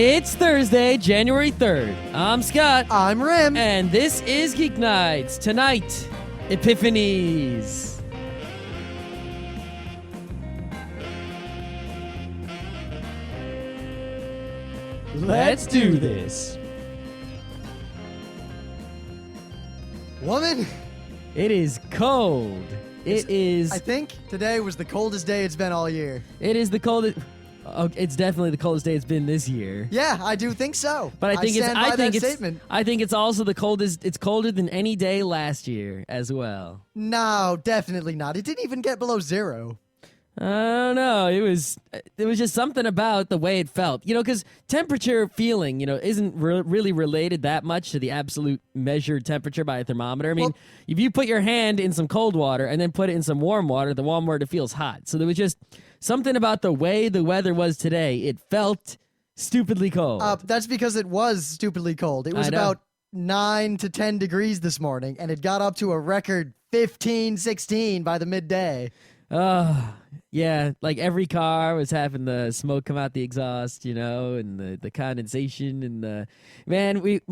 It's Thursday, January 3rd. I'm Scott. I'm Rim. And this is Geeknights. Tonight, Epiphanies. Let's do this. Woman, It is cold. I think today was the coldest day it's been all year. It is the coldest. Oh, it's definitely the coldest day it's been this year. Yeah, I do think so. But I think statement. I think it's also the coldest. It's colder than any day last year as well. No, definitely not. It didn't even get below zero. I don't know. It was just something about the way it felt. Because temperature feeling, isn't really related that much to the absolute measured temperature by a thermometer. I mean, if you put your hand in some cold water and then put it in some warm water, the warm water feels hot. So there was just something about the way the weather was today. It felt stupidly cold. That's because it was stupidly cold. It was about 9 to 10 degrees this morning, and it got up to a record 15, 16 by the midday. Yeah, like every car was having the smoke come out the exhaust, and the condensation and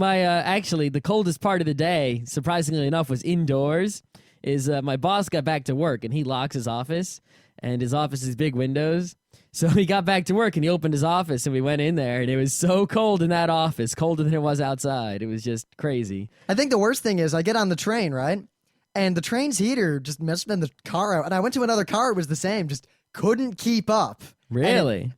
actually the coldest part of the day, surprisingly enough, was indoors. My boss got back to work and he locks his office, and his office is big windows. So he got back to work and he opened his office and we went in there and it was so cold in that office, colder than it was outside. It was just crazy. I think the worst thing is I get on the train, right? And the train's heater just must have been the car out. And I went to another car, it was the same, just couldn't keep up. Really?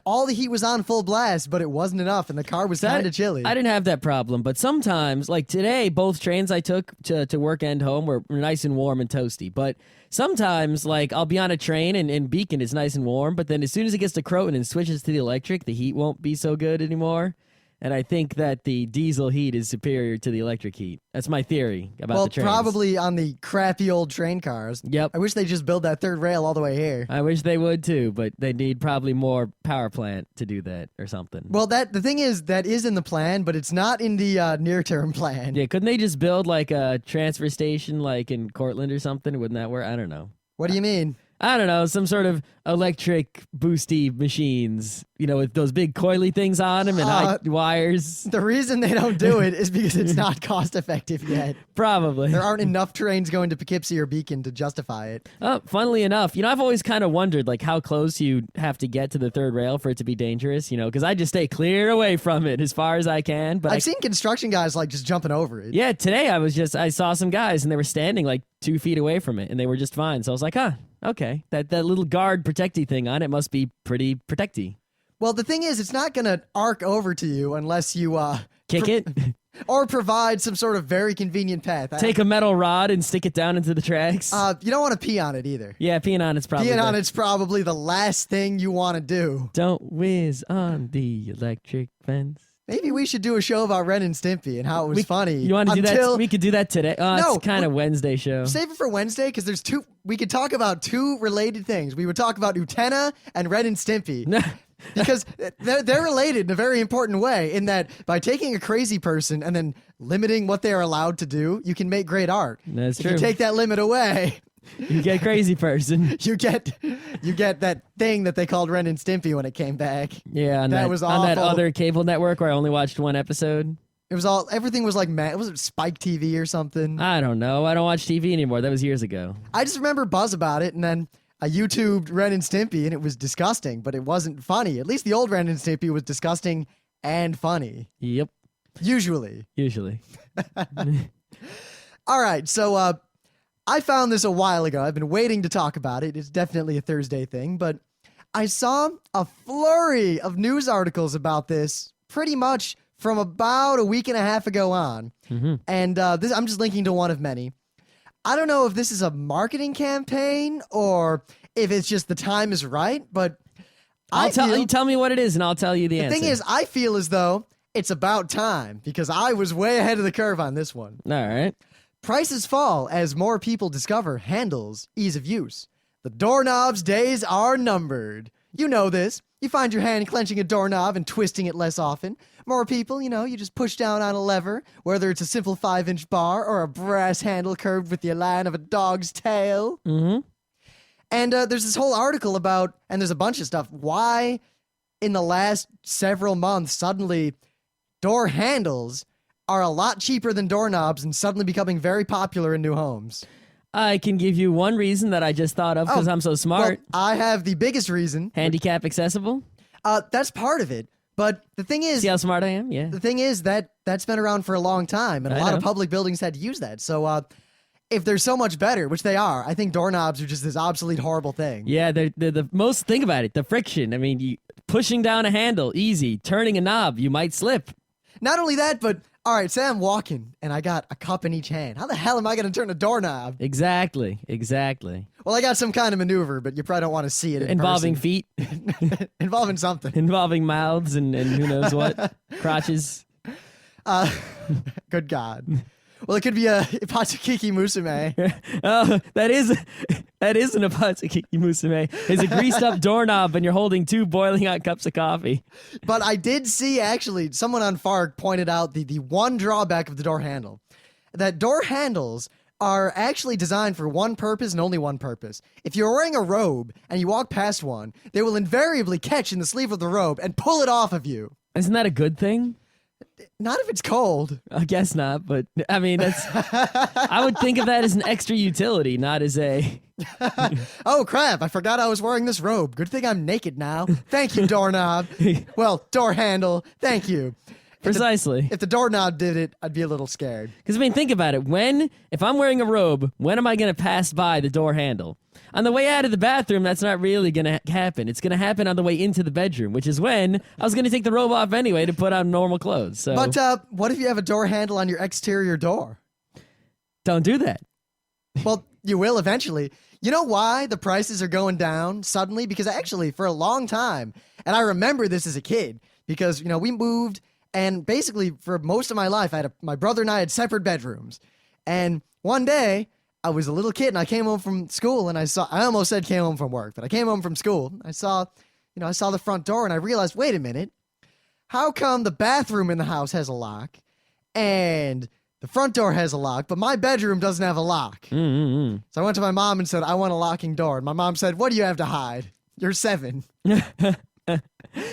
All the heat was on full blast, but it wasn't enough, and the car was kind of chilly. I didn't have that problem, but sometimes, like today, both trains I took to work and home were nice and warm and toasty. But sometimes, like, I'll be on a train and Beacon is nice and warm, but then as soon as it gets to Croton and switches to the electric, the heat won't be so good anymore. And I think that the diesel heat is superior to the electric heat. That's my theory about the trains. Well, probably on the crappy old train cars. Yep. I wish they just build that third rail all the way here. I wish they would too, but they need probably more power plant to do that or something. Well, the thing is, that is in the plan, but it's not in the near-term plan. Yeah, couldn't they just build like a transfer station like in Cortland or something? Wouldn't that work? I don't know. What do you mean? I don't know, some sort of electric boosty machines, with those big coily things on them and high wires. The reason they don't do it is because it's not cost effective yet. Probably. There aren't enough trains going to Poughkeepsie or Beacon to justify it. Funnily enough, I've always kind of wondered like how close you have to get to the third rail for it to be dangerous, because I just stay clear away from it as far as I can. But I've seen construction guys like just jumping over it. Yeah, today I saw some guys and they were standing like 2 feet away from it and they were just fine. So I was like, okay, that little guard protecty thing on it must be pretty protecty. Well, the thing is, it's not going to arc over to you unless you kick it or provide some sort of very convenient path. Take a metal rod and stick it down into the tracks. You don't want to pee on it either. Yeah, peeing on it's probably the last thing you want to do. Don't whiz on the electric fence. Maybe we should do a show about Ren and Stimpy and how it was funny. You want to do that? We could do that today. It's kind of Wednesday show. Save it for Wednesday because there's two. We could talk about two related things. We would talk about Utena and Ren and Stimpy. Because they're related in a very important way in that by taking a crazy person and then limiting what they are allowed to do, you can make great art. That's true. If you take that limit away, you get crazy person. You get that thing that they called Ren and Stimpy when it came back. Yeah, that was awful. On that other cable network where I only watched one episode. Everything was like, was it Spike TV or something? I don't know. I don't watch TV anymore. That was years ago. I just remember buzz about it, and then I YouTubed Ren and Stimpy, and it was disgusting, but it wasn't funny. At least the old Ren and Stimpy was disgusting and funny. Yep. Usually. All right, so I found this a while ago. I've been waiting to talk about it. It's definitely a Thursday thing, but I saw a flurry of news articles about this pretty much from about a week and a half ago on. Mm-hmm. And I'm just linking to one of many. I don't know if this is a marketing campaign or if it's just the time is right, but you tell me what it is and I'll tell you the answer. The thing is, I feel as though it's about time because I was way ahead of the curve on this one. All right. Prices fall as more people discover handles ease of use. The doorknobs days are numbered. You know this. You find your hand clenching a doorknob and twisting it less often. More people, you just push down on a lever, whether it's a simple 5-inch bar or a brass handle curved with the elan of a dog's tail. Mm-hmm. And there's this whole article about, and there's a bunch of stuff, why in the last several months, suddenly door handles are a lot cheaper than doorknobs and suddenly becoming very popular in new homes. I can give you one reason that I just thought of because I'm so smart. Well, I have the biggest reason. Handicap accessible? That's part of it. But the thing is, See how smart I am? Yeah. the thing is that's been around for a long time, and a I lot know. of public buildings had to use that. So if they're so much better, which they are, I think doorknobs are just this obsolete, horrible thing. Yeah, they're the most, think about it, the friction. I mean, pushing down a handle, easy. Turning a knob, you might slip. Not only that, but all right, say I'm walking and I got a cup in each hand. How the hell am I going to turn a doorknob? Exactly. Well, I got some kind of maneuver, but you probably don't want to see it in Involving person. feet, Involving something. involving mouths, and who knows what. Crotches. Good God. Well, it could be a Ipachikiki Musume. Oh, that is an Apatsukiki Musume. It's a greased up doorknob and you're holding 2 boiling hot cups of coffee. But I did see, actually, someone on FARC pointed out the one drawback of the door handle. That door handles are actually designed for one purpose and only one purpose. If you're wearing a robe and you walk past one, they will invariably catch in the sleeve of the robe and pull it off of you. Isn't that a good thing? Not if it's cold. I guess not, but I mean, I would think of that as an extra utility, not as a... Oh, crap, I forgot I was wearing this robe. Good thing I'm naked now. Thank you, doorknob. Well, door handle, thank you. Precisely. If the doorknob did it, I'd be a little scared. Because, I mean, think about it. If I'm wearing a robe, when am I going to pass by the door handle? On the way out of the bathroom, that's not really going to happen. It's going to happen on the way into the bedroom, which is when I was going to take the robe off anyway to put on normal clothes. So But what if you have a door handle on your exterior door? don't do that. Well, you will eventually. You know why the prices are going down suddenly? Because actually, for a long time, and I remember this as a kid, because, we moved, and basically for most of my life, my brother and I had separate bedrooms. And one day, I was a little kid and I came home from school and I almost said came home from work, but I came home from school. I saw the front door and I realized, wait a minute, how come the bathroom in the house has a lock and the front door has a lock, but my bedroom doesn't have a lock? Mm-hmm. So I went to my mom and said, I want a locking door. And my mom said, what do you have to hide? You're 7.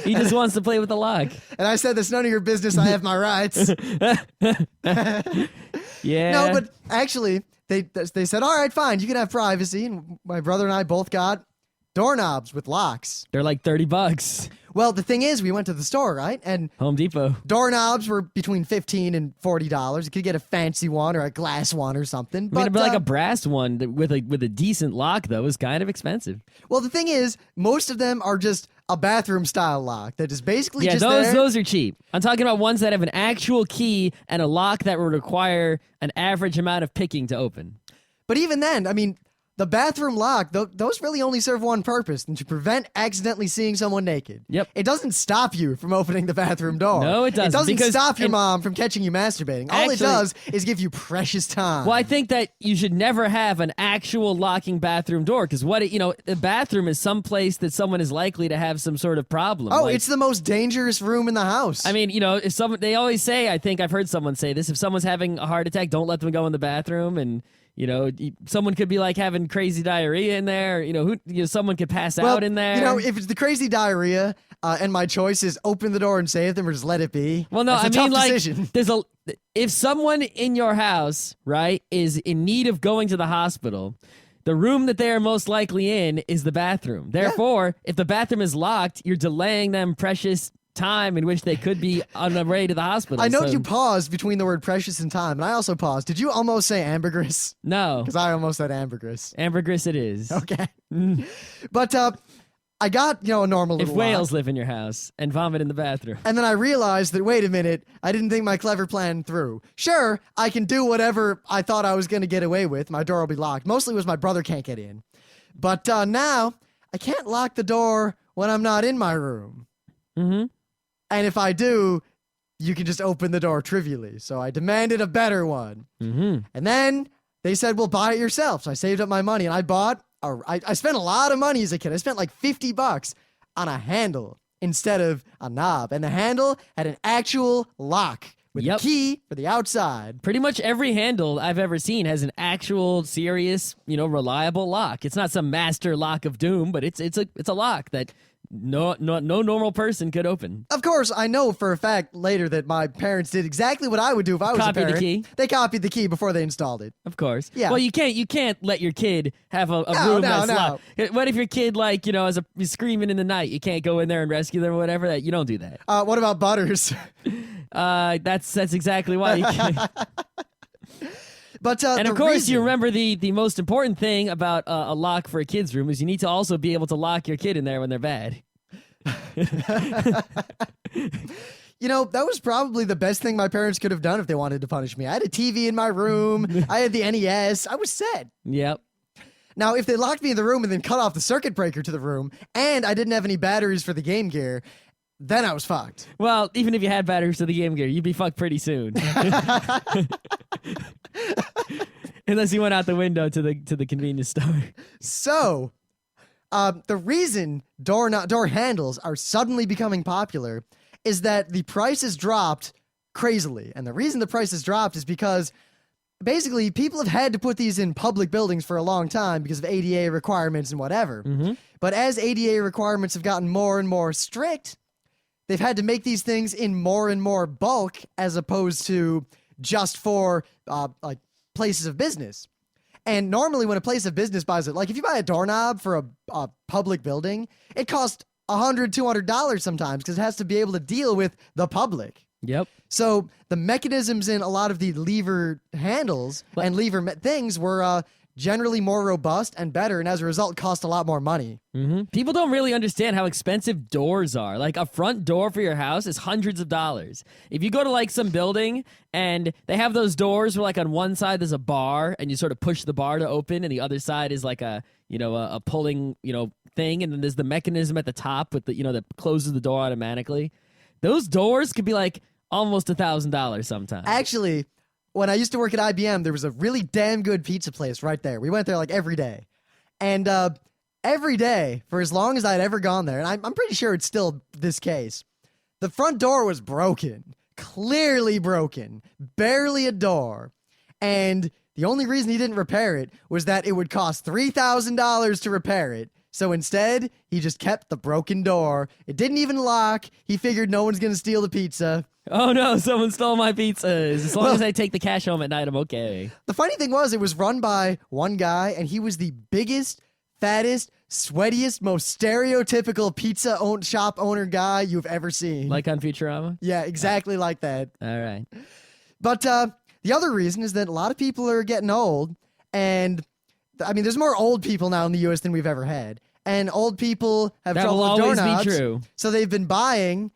He just wants to play with the lock. And I said, that's none of your business. I have my rights. Yeah. No, but actually, they said, all right, fine, you can have privacy. And my brother and I both got doorknobs with locks. They're like $30. Well, the thing is, we went to the store, right? And Home Depot. doorknobs were between $15 and $40. You could get a fancy one or a glass one or something. I mean, but like a brass one with a decent lock, though, is kind of expensive. Well, the thing is, most of them are just a bathroom style lock that is basically Yeah, just those are cheap. I'm talking about ones that have an actual key and a lock that would require an average amount of picking to open. But even then, I mean, the bathroom lock, those really only serve one purpose, and to prevent accidentally seeing someone naked. Yep. It doesn't stop you from opening the bathroom door. No, it doesn't, It doesn't because- stop your and- mom from catching you masturbating. All it Actually- does is give you precious time. Well, I think that you should never have an actual locking bathroom door because the bathroom is some place that someone is likely to have some sort of problem. Oh, Like, it's the most dangerous room in the house. I mean, if they always say, I think I've heard someone say this, if someone's having a heart attack, don't let them go in the bathroom. And, someone could be like having crazy diarrhea in there. Someone could pass out in there. if it's the crazy diarrhea and my choice is open the door and save them or just let it be. Well, no, that's I a mean, tough like, decision. if someone in your house, right, is in need of going to the hospital, the room that they are most likely in is the bathroom. Therefore, if the bathroom is locked, you're delaying them precious time in which they could be on the way to the hospital. I know So- you paused between the word precious and time, and I also paused. Did you almost say ambergris? No, Because I almost said ambergris. ambergris it is. Okay. But I got, a normal If little whales lock. live in your house and vomit in the bathroom. And then I realized that, wait a minute, I didn't think my clever plan through. Sure, I can do whatever I thought I was going to get away with. My door will be locked. Mostly was my brother can't get in. But now, I can't lock the door when I'm not in my room. Mm-hmm. And if I do, you can just open the door trivially. So I demanded a better one. Mm-hmm. And then they said, well, buy it yourself. So I saved up my money and I bought, I spent a lot of money as a kid. I spent like $50 on a handle instead of a knob. And the handle had an actual lock with Yep. a key for the outside. Pretty much every handle I've ever seen has an actual, serious, reliable lock. It's not some master lock of doom, but it's a lock that no normal person could open. Of course, I know for a fact later that my parents did exactly what I would do if I was a parent. Copied the key. They copied the key before they installed it. Of course. Yeah. Well, you can't let your kid have a No, room no, that's locked. What if your kid, like, is screaming in the night? You can't go in there and rescue them or whatever. That you don't do that. What about Butters? That's exactly why you can't. But and the of course, reason- you remember the most important thing about a lock for a kid's room is you need to also be able to lock your kid in there when they're bad. That was probably the best thing my parents could have done if they wanted to punish me. I had a TV in my room. I had the NES. I was set. Yep. Now, if they locked me in the room and then cut off the circuit breaker to the room, and I didn't have any batteries for the Game Gear, then I was fucked. Well, even if you had batteries for the Game Gear, you'd be fucked pretty soon. Unless you went out the window to the convenience store. So, the reason door handles are suddenly becoming popular is that the price has dropped crazily. And the reason the price has dropped is because basically people have had to put these in public buildings for a long time because of ADA requirements and whatever. Mm-hmm. But as ADA requirements have gotten more and more strict, they've had to make these things in more and more bulk as opposed to just for like places of business. And normally when a place of business buys it, like if you buy a doorknob for a public building, it costs $100, $200 sometimes because it has to be able to deal with the public. Yep. So the mechanisms in a lot of the lever handles and lever things were generally more robust and better, and as a result cost a lot more money. Mm-hmm. People don't really understand how expensive doors are. Like a front door for your house is hundreds of dollars. If you go to like some building and they have those doors where like on one side there's a bar and you sort of push the bar to open and the other side is like a pulling, thing, and then there's the mechanism at the top with the, that closes the door automatically. Those doors could be like almost $1,000 sometimes. Actually, when I used to work at IBM, there was a really damn good pizza place right there. We went there like every day. And every day, for as long as I'd ever gone there, and I'm pretty sure it's still this case, the front door was broken. Clearly broken. Barely a door. And the only reason he didn't repair it was that it would cost $3,000 to repair it. So instead, he just kept the broken door. It didn't even lock. He figured no one's going to steal the pizza. Oh no, someone stole my pizzas. As long as I take the cash home at night, I'm okay. The funny thing was, it was run by one guy, and he was the biggest, fattest, sweatiest, most stereotypical pizza shop owner guy you've ever seen. Like on Futurama? Yeah, exactly like that. All right. But the other reason is that a lot of people are getting old, and I mean, there's more old people now in the U.S. than we've ever had, and old people have That trouble will with always doorknobs, be true. so they've been buying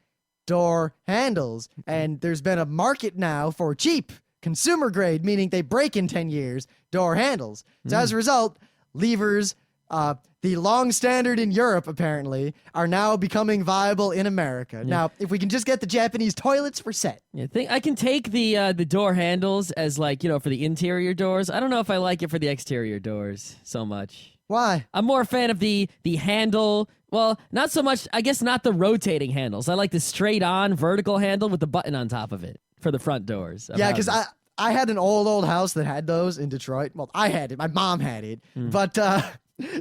door handles, and there's been a market now for cheap, consumer grade, meaning they break in 10 years, door handles. So as a result, levers, the long standard in Europe, apparently, are now becoming viable in America. Now, if we can just get the Japanese toilets, we're set. Yeah, I can take the door handles as like, for the interior doors. I don't know if I like it for the exterior doors so much. Why? I'm more a fan of the handle. Well, not so much, I guess not the rotating handles. I like the straight on vertical handle with the button on top of it for the front doors. Yeah, because I had an old house that had those in Detroit. Well, I had it. My mom had it. But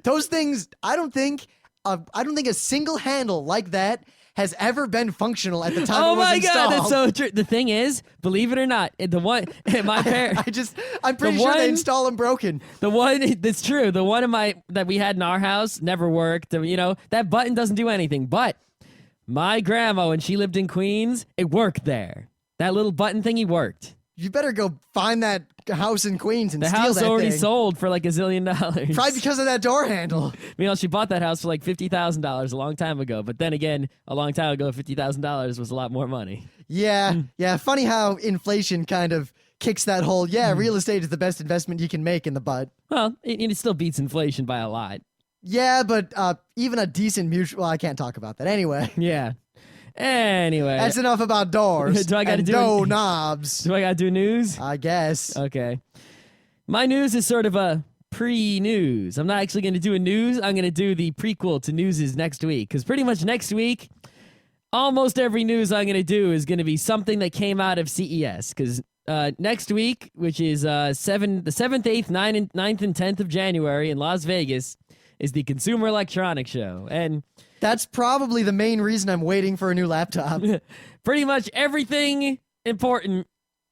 those things, I don't think a single handle like that has ever been functional at the time it was installed. God, that's so true. The thing is, believe it or not, the one my parents, I'm pretty sure they install them broken. The one that's true. The one that we had in our house never worked. That button doesn't do anything. But my grandma, when she lived in Queens, it worked there. That little button thingy worked. You better go find that house in Queens and the steal house that already thing. sold for like $1 zillion. Probably because of that door handle. She bought that house for like $50,000 a long time ago. But then again, a long time ago, $50,000 was a lot more money. Yeah, yeah. Funny how inflation kind of kicks that whole, real estate is the best investment you can make in the butt. Well, it still beats inflation by a lot. Yeah, but even a decent mutual... Well, I can't talk about that. Anyway. Yeah. Anyway. That's enough about doors. Do I gotta and do doorknobs. Do I got to do news? I guess. Okay. My news is sort of a pre-news. I'm not actually going to do a news. I'm going to do the prequel to newses next week. Because pretty much next week, almost every news I'm going to do is going to be something that came out of CES. Because next week, which is the 7th, 8th, 9th, and 10th of January in Las Vegas, is the Consumer Electronics Show. And That's probably the main reason I'm waiting for a new laptop. pretty much everything important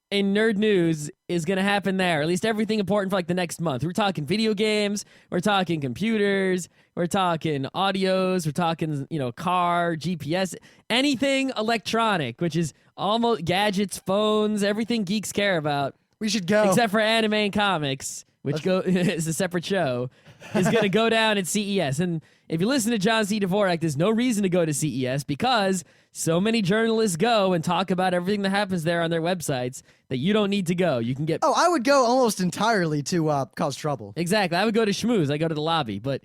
in nerd news is going to happen there. At least everything important for like the next month. We're talking video games, we're talking computers, we're talking audios, we're talking, car, GPS, anything electronic, which is almost gadgets, phones, everything geeks care about. We should go. Except for anime and comics, which is a separate show, is going to go down at CES. And if you listen to John C. Dvorak, there's no reason to go to CES because so many journalists go and talk about everything that happens there on their websites that you don't need to go. You can get... Oh, I would go almost entirely to cause trouble. Exactly. I would go to Schmooze. I go to the lobby. But,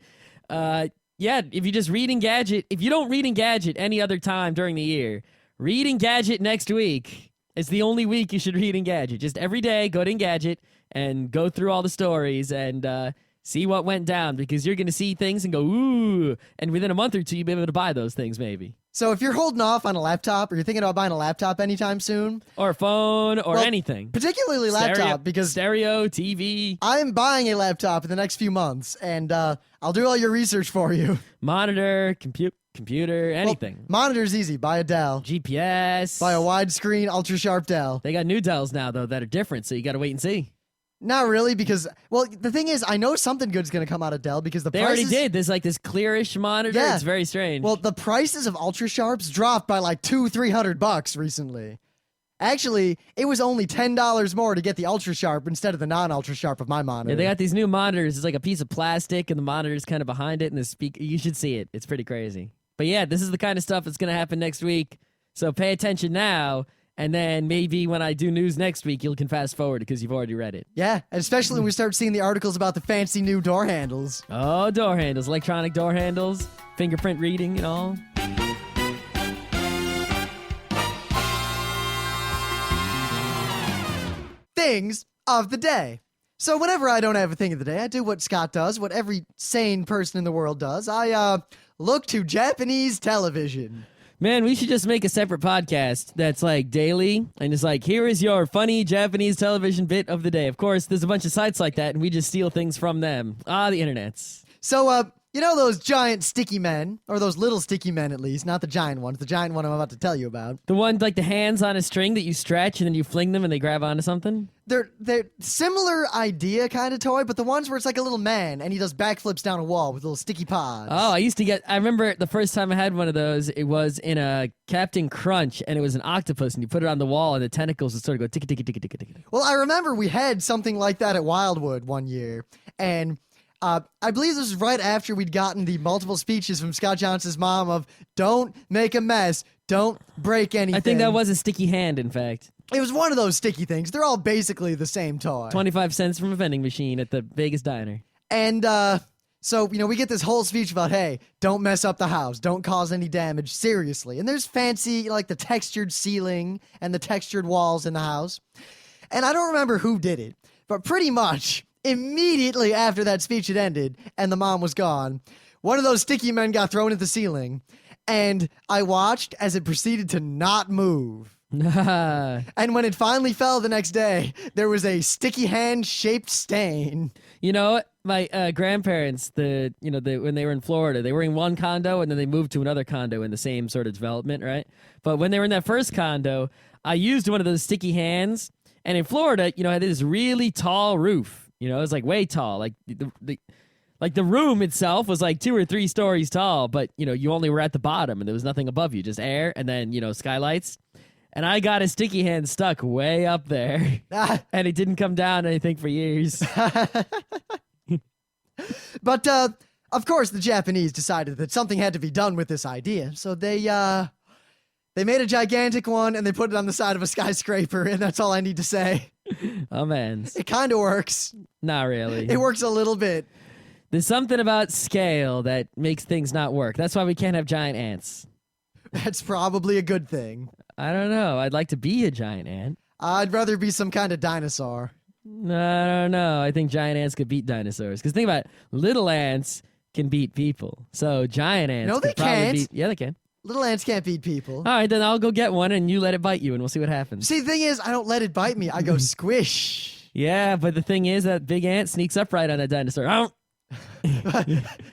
if you just read Engadget, if you don't read Engadget any other time during the year, read Engadget next week. It's the only week you should read Engadget. Just every day, go to Engadget and go through all the stories and see what went down because you're going to see things and go, ooh. And within a month or two, you'll be able to buy those things maybe. So if you're holding off on a laptop or you're thinking about buying a laptop anytime soon. Or a phone or anything. Particularly laptop because... Stereo, TV. I'm buying a laptop in the next few months and I'll do all your research for you. Monitor, computer, anything. Well, monitor's easy. Buy a Dell. GPS. Buy a widescreen, ultra-sharp Dell. They got new Dells now, though, that are different, so you got to wait and see. Not really, because, the thing is, I know something good's going to come out of Dell because They already did. There's like this clearish monitor. Yeah. It's very strange. Well, the prices of ultra-sharps dropped by like $200-300 recently. Actually, it was only $10 more to get the ultra-sharp instead of the non-ultra-sharp of my monitor. Yeah, they got these new monitors. It's like a piece of plastic, and the monitor's kind of behind it, and the speaker. You should see it. It's pretty crazy. But yeah, this is the kind of stuff that's going to happen next week. So pay attention now, and then maybe when I do news next week, you can fast forward because you've already read it. Yeah, and especially when we start seeing the articles about the fancy new door handles. Oh, door handles. Electronic door handles. Fingerprint reading and all. Things of the day. So whenever I don't have a thing of the day, I do what Scott does, what every sane person in the world does. I look to Japanese television. Man, we should just make a separate podcast that's like daily, and it's like, here is your funny Japanese television bit of the day. Of course, there's a bunch of sites like that, and we just steal things from them. The internets. So, you know those giant sticky men, or those little sticky men at least, not the giant ones, the giant one I'm about to tell you about. The one, like the hands on a string that you stretch and then you fling them and they grab onto something? They're similar idea kind of toy, but the ones where it's like a little man and he does backflips down a wall with little sticky pods. Oh, I remember the first time I had one of those, it was in a Captain Crunch and it was an octopus and you put it on the wall and the tentacles would sort of go tick tick tick tick tick. Well, I remember we had something like that at Wildwood one year, and I believe this was right after we'd gotten the multiple speeches from Scott Johnson's mom of don't make a mess, don't break anything. I think that was a sticky hand, in fact. It was one of those sticky things. They're all basically the same toy. 25 cents from a vending machine at the Vegas diner. And so, we get this whole speech about, hey, don't mess up the house. Don't cause any damage. Seriously. And there's fancy, like the textured ceiling and the textured walls in the house. And I don't remember who did it, but pretty much immediately after that speech had ended and the mom was gone, one of those sticky men got thrown at the ceiling. And I watched as it proceeded to not move. And when it finally fell the next day, there was a sticky hand-shaped stain. You know, my grandparents, when they were in Florida, they were in one condo and then they moved to another condo in the same sort of development, right? But when they were in that first condo, I used one of those sticky hands. And in Florida, I had this really tall roof. It was like way tall. Like the room itself was like 2 or 3 stories tall, but you only were at the bottom and there was nothing above you, just air and then skylights. And I got a sticky hand stuck way up there, and it didn't come down, I think, for years. But, of course, the Japanese decided that something had to be done with this idea. So they made a gigantic one, and they put it on the side of a skyscraper, and that's all I need to say. Oh, man. It kind of works. Not really. It works a little bit. There's something about scale that makes things not work. That's why we can't have giant ants. That's probably a good thing. I don't know. I'd like to be a giant ant. I'd rather be some kind of dinosaur. I don't know. I think giant ants could beat dinosaurs. Because think about it. Little ants can beat people. So giant ants No, they could probably can't. beat... Yeah, they can. Little ants can't beat people. All right, then I'll go get one and you let it bite you and we'll see what happens. See, the thing is, I don't let it bite me. I go squish. Yeah, but the thing is that big ant sneaks up right on that dinosaur.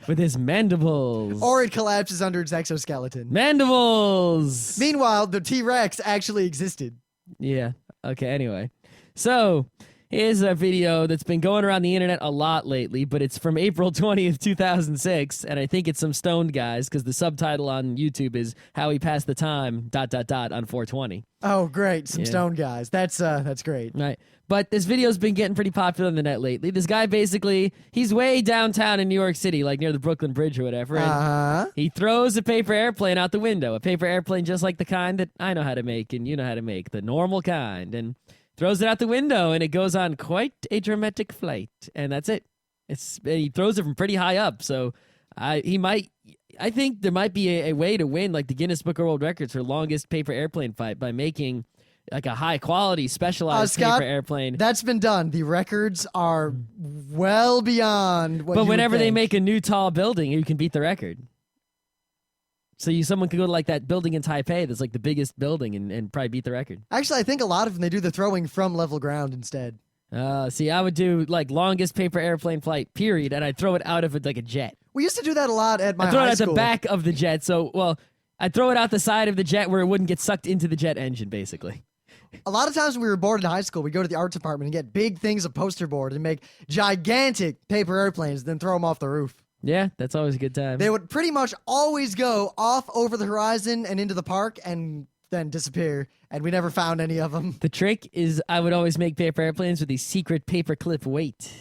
With his mandibles. Or it collapses under its exoskeleton. Mandibles! Meanwhile, the T-Rex actually existed. Yeah. Okay, anyway. So, here's a video that's been going around the internet a lot lately, but it's from April 20th, 2006, and I think it's some stoned guys, because the subtitle on YouTube is How He Passed the Time, ... on 420. Oh, great. Some stone guys. That's great. Right. But this video's been getting pretty popular on the net lately. This guy basically, he's way downtown in New York City, like near the Brooklyn Bridge or whatever. And he throws a paper airplane out the window. A paper airplane just like the kind that I know how to make and you know how to make, the normal kind. And throws it out the window, and it goes on quite a dramatic flight. And that's it. He throws it from pretty high up. So I think there might be a way to win like the Guinness Book of World Records for longest paper airplane fight by making like a high quality specialized Scott, paper airplane. That's been done. The records are well beyond what But you whenever would they think. make a new tall building, you can beat the record. So someone could go to like that building in Taipei that's like the biggest building and probably beat the record. Actually, I think a lot of them, they do the throwing from level ground instead. See, I would do like longest paper airplane flight, period, and I'd throw it out of it like a jet. We used to do that a lot at my I'd throw high it out school. the back of the jet, I'd throw it out the side of the jet where it wouldn't get sucked into the jet engine, basically. A lot of times when we were bored in high school, we'd go to the art department and get big things of poster board and make gigantic paper airplanes, then throw them off the roof. Yeah, that's always a good time. They would pretty much always go off over the horizon and into the park and then disappear, and we never found any of them. The trick is I would always make paper airplanes with a secret paperclip weight.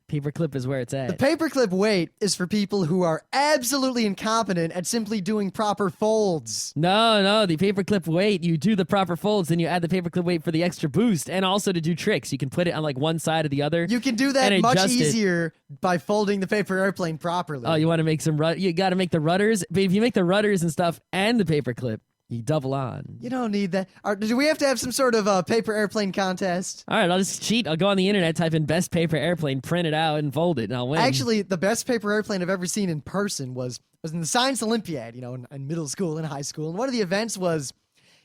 Paperclip is where it's at. The paperclip weight is for people who are absolutely incompetent at simply doing proper folds. No, the paperclip weight, you do the proper folds, then you add the paperclip weight for the extra boost, and also to do tricks. You can put it on like one side or the other. You can do that and much adjust it. easier by folding the paper airplane properly. Oh, you want to make you got to make the rudders, but if you make the rudders and stuff and the paperclip, you double on. You don't need that. Do we have to have some sort of paper airplane contest? All right, I'll just cheat. I'll go on the internet, type in best paper airplane, print it out, and fold it, and I'll win. Actually, the best paper airplane I've ever seen in person was in the Science Olympiad, in middle school and high school. And one of the events was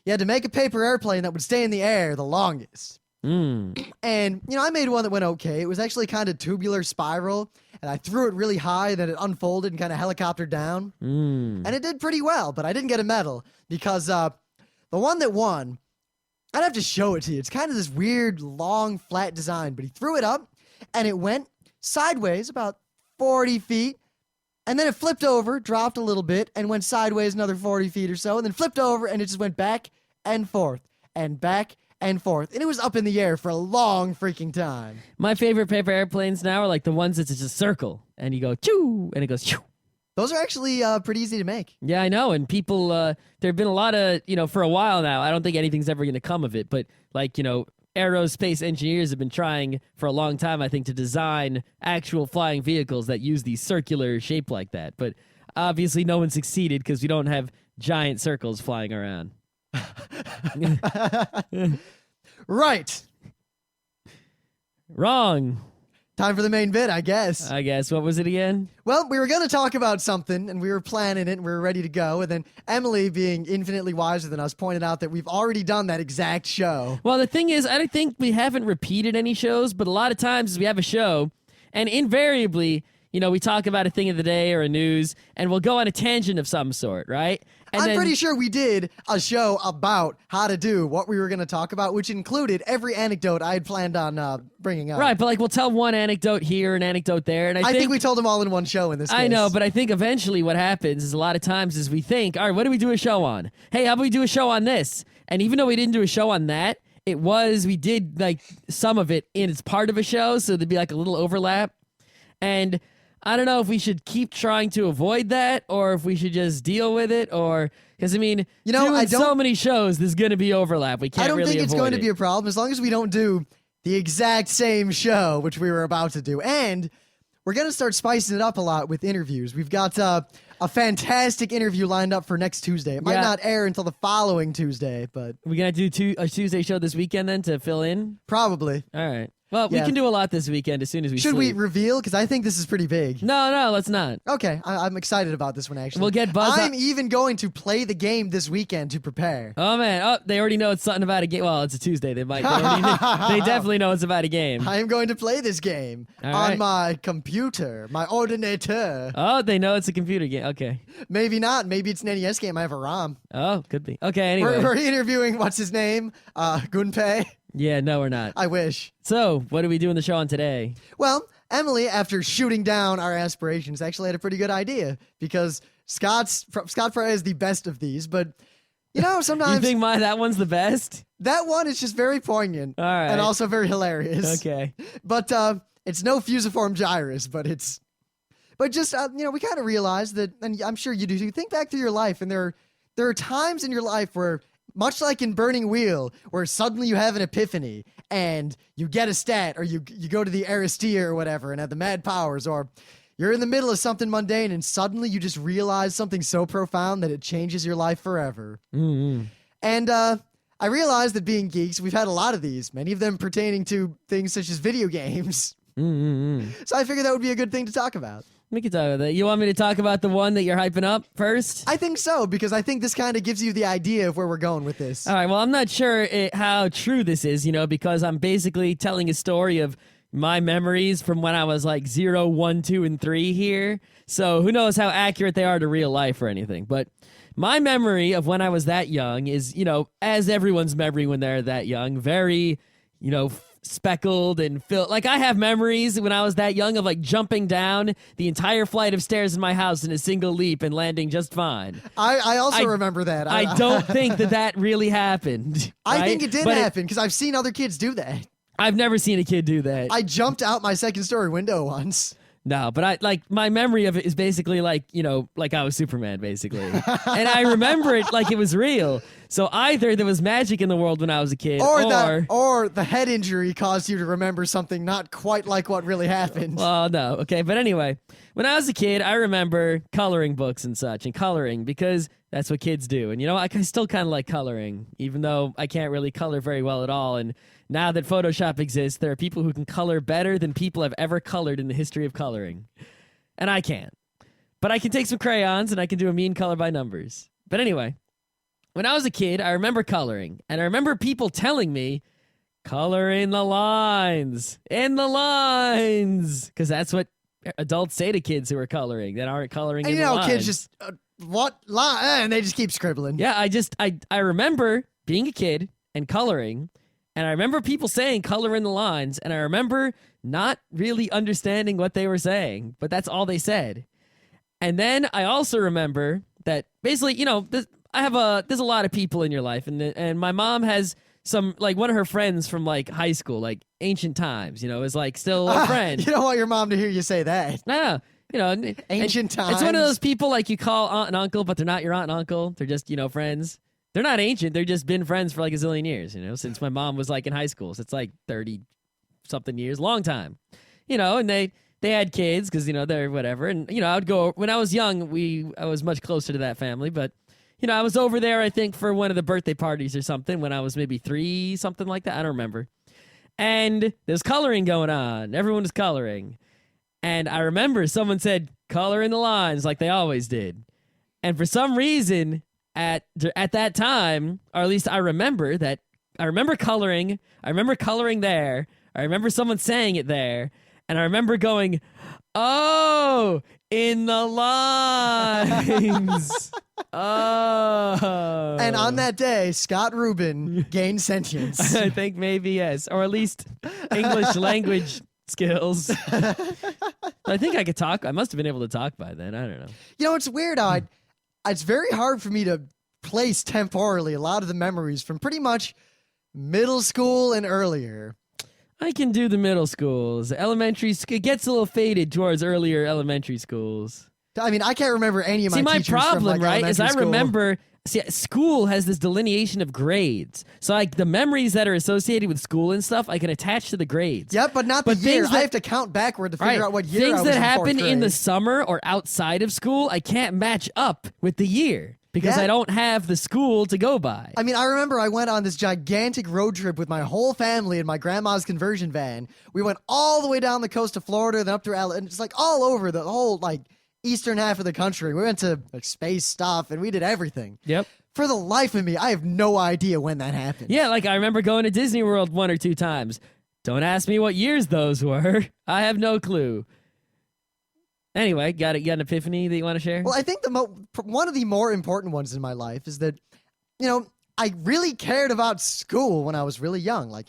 you had to make a paper airplane that would stay in the air the longest. And, I made one that went okay. It was actually kind of tubular spiral, and I threw it really high, then it unfolded and kind of helicoptered down. And it did pretty well, but I didn't get a medal because the one that won, I'd have to show it to you. It's kind of this weird, long, flat design, but he threw it up, and it went sideways about 40 feet, and then it flipped over, dropped a little bit, and went sideways another 40 feet or so, and then flipped over, and it just went back and forth, and back and forth. And it was up in the air for a long freaking time. My favorite paper airplanes now are like the ones that's just a circle, and you go, choo, and it goes, choo. Those are actually pretty easy to make. Yeah, I know. And people, there have been a lot of, for a while now, I don't think anything's ever going to come of it, but aerospace engineers have been trying for a long time, I think, to design actual flying vehicles that use the circular shape like that. But obviously no one succeeded because we don't have giant circles flying around. Right. Wrong. Time for the main bit, I guess. What was it again? Well, we were going to talk about something, and we were planning it, and we were ready to go, and then Emily, being infinitely wiser than us, pointed out that we've already done that exact show. Well, the thing is, I don't think we haven't repeated any shows, but a lot of times we have a show, and invariably, we talk about a thing of the day or a news, and we'll go on a tangent of some sort, right? And I'm pretty sure we did a show about how to do what we were going to talk about, which included every anecdote I had planned on bringing up. Right, but we'll tell one anecdote here, an anecdote there, and I think we told them all in one show in this case. I know, but I think eventually what happens is a lot of times is we think, all right, what do we do a show on? Hey, how about we do a show on this? And even though we didn't do a show on that, we did like some of it in it's part of a show, so there'd be like a little overlap. And I don't know if we should keep trying to avoid that or if we should just deal with it or because doing so many shows, there's going to be overlap. We can't I don't really think it's avoid going to be a problem as long as we don't do the exact same show, which we were about to do. And we're going to start spicing it up a lot with interviews. We've got a fantastic interview lined up for next Tuesday. It might not air until the following Tuesday, but we're going to do a Tuesday show this weekend then to fill in? Probably. All right. Well, we can do a lot this weekend as soon as we Should we sleep. reveal? Because I think this is pretty big. No, let's not. Okay, I'm excited about this one, actually. We'll get Buzz I'm even going to play the game this weekend to prepare. Oh, man. Oh, they already know it's something about a game. Well, it's a Tuesday. They definitely know it's about a game. I am going to play this game on my computer, my ordinator. Oh, they know it's a computer game. Okay. Maybe not. Maybe it's an NES game. I have a ROM. Oh, could be. Okay, anyway. We're interviewing, what's his name? Gunpei. Yeah, no, we're not. I wish. So, what are we doing the show on today? Well, Emily, after shooting down our aspirations, actually had a pretty good idea because Scott Fry is the best of these, but sometimes You think that one's the best? that one is just very poignant All right. and also very hilarious. Okay. But it's no fusiform gyrus, but just we kind of realize that, and I'm sure you do. You think back through your life, and there are times in your life where, much like in Burning Wheel, where suddenly you have an epiphany and you get a stat, or you go to the Aristia or whatever and have the mad powers, or you're in the middle of something mundane and suddenly you just realize something so profound that it changes your life forever. Mm-hmm. And I realized that being geeks, we've had a lot of these, many of them pertaining to things such as video games. Mm-hmm. So I figured that would be a good thing to talk about. We can talk about that. You want me to talk about the one that you're hyping up first? I think so, because I think this kind of gives you the idea of where we're going with this. All right, well, I'm not sure how true this is, because I'm basically telling a story of my memories from when I was like 0, 1, 2, and 3 here. So who knows how accurate they are to real life or anything. But my memory of when I was that young is, as everyone's memory when they're that young, very, speckled and filled. Like, I have memories when I was that young of like jumping down the entire flight of stairs in my house in a single leap and landing just fine. I also remember that. I don't think that really happened. I right? think it did happen because I've seen other kids do that. I've never seen a kid do that. I jumped out my second story window once. No, but my memory of it is basically like I was Superman, basically. And I remember it like it was real. So either there was magic in the world when I was a kid, or the head injury caused you to remember something not quite like what really happened. Well, no. Okay, but anyway, when I was a kid, I remember coloring books and such, and coloring because that's what kids do. And I still kind of like coloring, even though I can't really color very well at all. And now that Photoshop exists, there are people who can color better than people have ever colored in the history of coloring. And I can't. But I can take some crayons and I can do a mean color by numbers. But anyway, when I was a kid, I remember coloring. And I remember people telling me, color in the lines. In the lines. Because that's what adults say to kids who are coloring that aren't coloring in the lines. And kids just, what line? And they just keep scribbling. Yeah, I remember being a kid and coloring. And I remember people saying color in the lines, and I remember not really understanding what they were saying, but that's all they said. And then I also remember that basically, there's a lot of people in your life, and my mom has some, like, one of her friends from like high school, like ancient times, is like still a friend. You don't want your mom to hear you say that. No. Ancient times. It's one of those people like you call aunt and uncle, but they're not your aunt and uncle. They're just, friends. They're not ancient. They've just been friends for like a zillion years, since my mom was like in high school. So it's like 30-something years, long time. And they had kids because, they're whatever. And, I would go, when I was young, I was much closer to that family. But, I was over there, I think, for one of the birthday parties or something when I was maybe 3, something like that. I don't remember. And there's coloring going on. Everyone was coloring. And I remember someone said, color in the lines like they always did. And for some reason, at that time, or at least I remember coloring. I remember coloring there. I remember someone saying it there. And I remember going, oh, in the lines. Oh. And on that day, Scott Rubin gained sentience. I think maybe yes. Or at least English language skills. I think I could talk. I must have been able to talk by then. I don't know. It's weird how it's very hard for me to place temporally a lot of the memories from pretty much middle school and earlier. I can do the middle schools. Elementary, it gets a little faded towards earlier elementary schools. I mean, I can't remember any of my teachers problem, from, like, right, is I school. remember... See, school has this delineation of grades. So, like, the memories that are associated with school and stuff, I can attach to the grades. Yep, but not the year. I have to count backward to figure out what year I was Things that in happen fourth in the grade. summer or outside of school, I can't match up with the year. because Yeah. I don't have the school to go by. I mean, I remember I went on this gigantic road trip with my whole family in my grandma's conversion van. We went all the way down the coast of Florida, then up through and it's like all over the whole like eastern half of the country. We went to like space stuff and we did everything. Yep. For the life of me, I have no idea when that happened. Yeah, like I remember going to Disney World 1 or 2 times. Don't ask me what years those were. I have no clue. Anyway, got an epiphany that you want to share? Well, I think one of the more important ones in my life is that, I really cared about school when I was really young, like,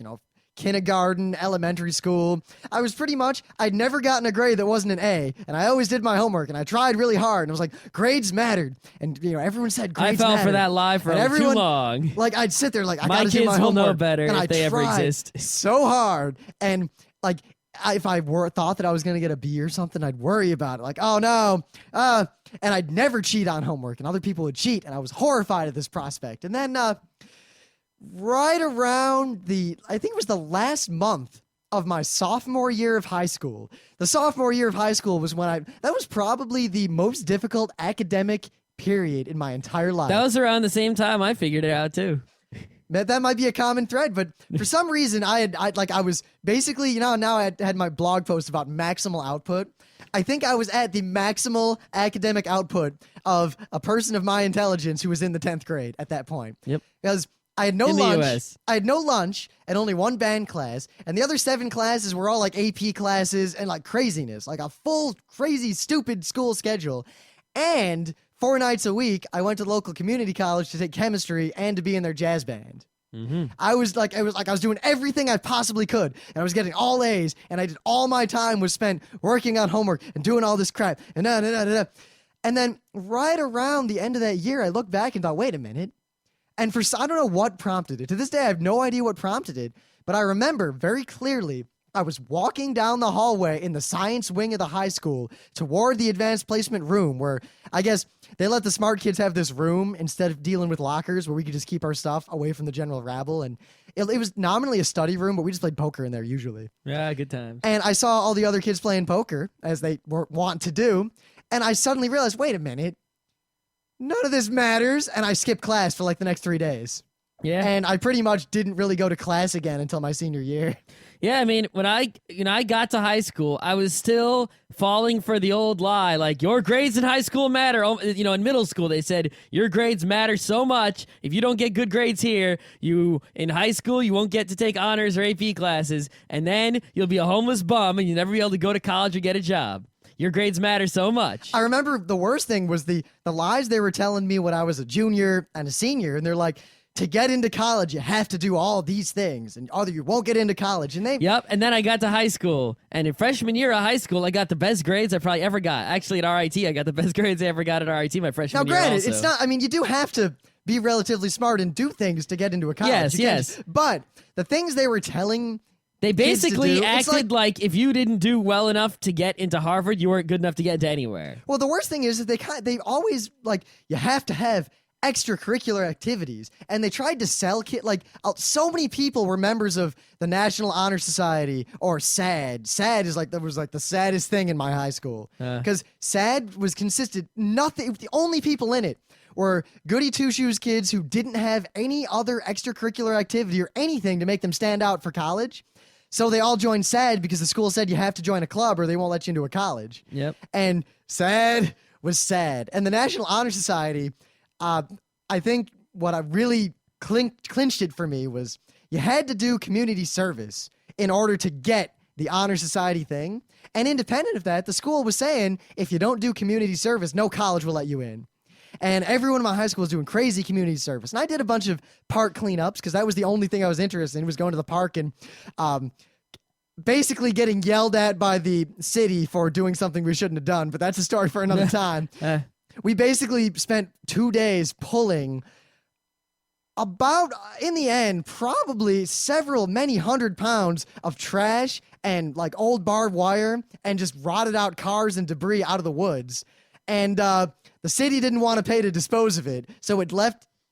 kindergarten, elementary school. I'd never gotten a grade that wasn't an A, and I always did my homework, and I tried really hard, and it was like, grades mattered. And, everyone said grades mattered. I fell for that lie for too long. Like, I'd sit there like, I my gotta do kids my will homework. know better and if they ever tried exist. so hard, and, like, if I thought that I was going to get a B or something, I'd worry about it. Like, oh no. And I'd never cheat on homework, and other people would cheat, and I was horrified at this prospect. And then right around I think it was the last month of my sophomore year of high school. The sophomore year of high school was when that was probably the most difficult academic period in my entire life. That was around the same time I figured it out too. That might be a common thread, but for some reason I was basically, now I had my blog post about maximal output. I think I was at the maximal academic output of a person of my intelligence who was in the 10th grade at that point. Yep. Because I had no In the lunch. US. I had no lunch and only one band class, and the other 7 classes were all like AP classes and like craziness, like a full crazy stupid school schedule. And 4 nights a week, I went to the local community college to take chemistry and to be in their jazz band. Mm-hmm. I was doing everything I possibly could, and I was getting all A's, and I did all my time was spent working on homework and doing all this crap, and And then right around the end of that year, I looked back and thought, wait a minute. And I don't know what prompted it. To this day, I have no idea what prompted it, but I remember very clearly I was walking down the hallway in the science wing of the high school toward the advanced placement room where I guess they let the smart kids have this room instead of dealing with lockers where we could just keep our stuff away from the general rabble. And it was nominally a study room, but we just played poker in there usually. Yeah, good times. And I saw all the other kids playing poker, as they were wont to do, and I suddenly realized, wait a minute, none of this matters, and I skipped class for like the next 3 days. Yeah. And I pretty much didn't really go to class again until my senior year. Yeah, I mean, when I got to high school, I was still falling for the old lie, like your grades in high school matter. In middle school they said your grades matter so much. If you don't get good grades here, in high school you won't get to take honors or AP classes, and then you'll be a homeless bum and you'll never be able to go to college or get a job. Your grades matter so much. I remember the worst thing was the lies they were telling me when I was a junior and a senior, and they're like, to get into college, you have to do all these things, and other you won't get into college. And Yep, and then I got to high school, and in freshman year of high school, I got the best grades I probably ever got. Actually, at RIT, I got the best grades I ever got at RIT my freshman year. Now, granted, also. it's not. I mean, you do have to be relatively smart and do things to get into a college. Yes. But the things they were telling. They basically kids to do, acted like if you didn't do well enough to get into Harvard, you weren't good enough to get into anywhere. Well, the worst thing is that they always like you have to have extracurricular activities, and they tried to sell so many people were members of the National Honor Society or SAD. SAD is that was the saddest thing in my high school because SAD was the only people in it were goody two-shoes kids who didn't have any other extracurricular activity or anything to make them stand out for college. So they all joined SAD because the school said you have to join a club or they won't let you into a college. Yep. And SAD was sad. And the National Honor Society, I think what I really clinched it for me was you had to do community service in order to get the Honor Society thing. And independent of that, the school was saying, if you don't do community service, no college will let you in. And everyone in my high school was doing crazy community service. And I did a bunch of park cleanups because that was the only thing I was interested in, was going to the park and basically getting yelled at by the city for doing something we shouldn't have done. But that's a story for another time. We basically spent 2 days pulling about, in the end, probably many hundred pounds of trash and old barbed wire and just rotted out cars and debris out of the woods. And the city didn't want to pay to dispose of it, so it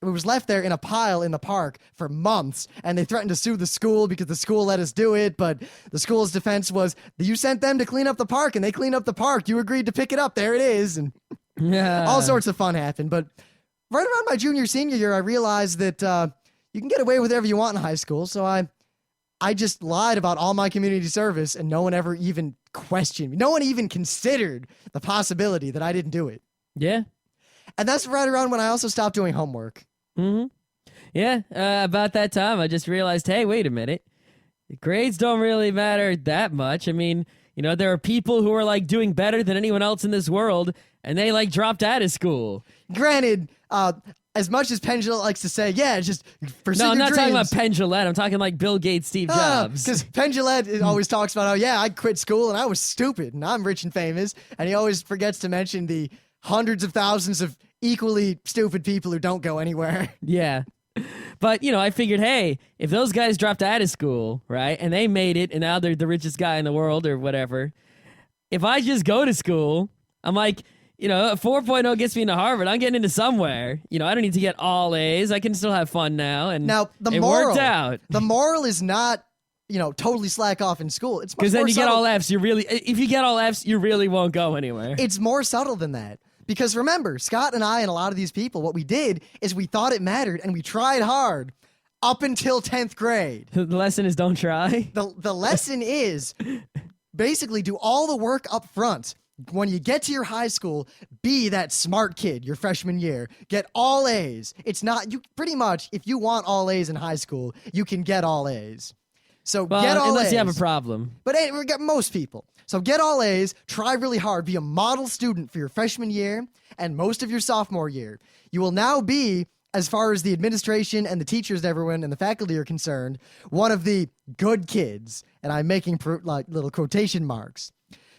was left there in a pile in the park for months, and they threatened to sue the school because the school let us do it, but the school's defense was, you sent them to clean up the park, and they cleaned up the park. You agreed to pick it up. There it is. And all sorts of fun happened, but right around my senior year, I realized that you can get away with whatever you want in high school. So I just lied about all my community service, and no one ever even questioned me. No one even considered the possibility that I didn't do it. Yeah. And that's right around when I also stopped doing homework. Mm-hmm. Yeah, about that time, I just realized, hey, wait a minute. Grades don't really matter that much. I mean, there are people who are, like, doing better than anyone else in this world, and they, like, dropped out of school. Granted, as much as Penn Jillette likes to say, yeah, just pursue your No, I'm not dreams. talking about Penn Jillette. I'm talking like Bill Gates, Steve Jobs. Because Penn Jillette always talks about how, yeah, I quit school and I was stupid and I'm rich and famous. And he always forgets to mention the hundreds of thousands of equally stupid people who don't go anywhere. Yeah. But, I figured, hey, if those guys dropped out of school, right, and they made it, and now they're the richest guy in the world or whatever, if I just go to school, I'm like, a 4.0 gets me into Harvard. I'm getting into somewhere. I don't need to get all A's. I can still have fun now. And now, the it moral, worked out. The moral is not, totally slack off in school. It's because then you subtle. get all F's. If you get all F's, you really won't go anywhere. It's more subtle than that. Because remember, Scott and I and a lot of these people, what we did is we thought it mattered and we tried hard up until 10th grade. The lesson is don't try. The lesson is basically do all the work up front. When you get to your high school, be that smart kid your freshman year. Get all A's. It's not, you pretty much, if you want all A's in high school, you can get all A's. So get all unless A's. you have a problem. But hey, we got most people. So get all A's, try really hard, be a model student for your freshman year and most of your sophomore year. You will now be, as far as the administration and the teachers, everyone, and the faculty are concerned, one of the good kids. And I'm making like little quotation marks.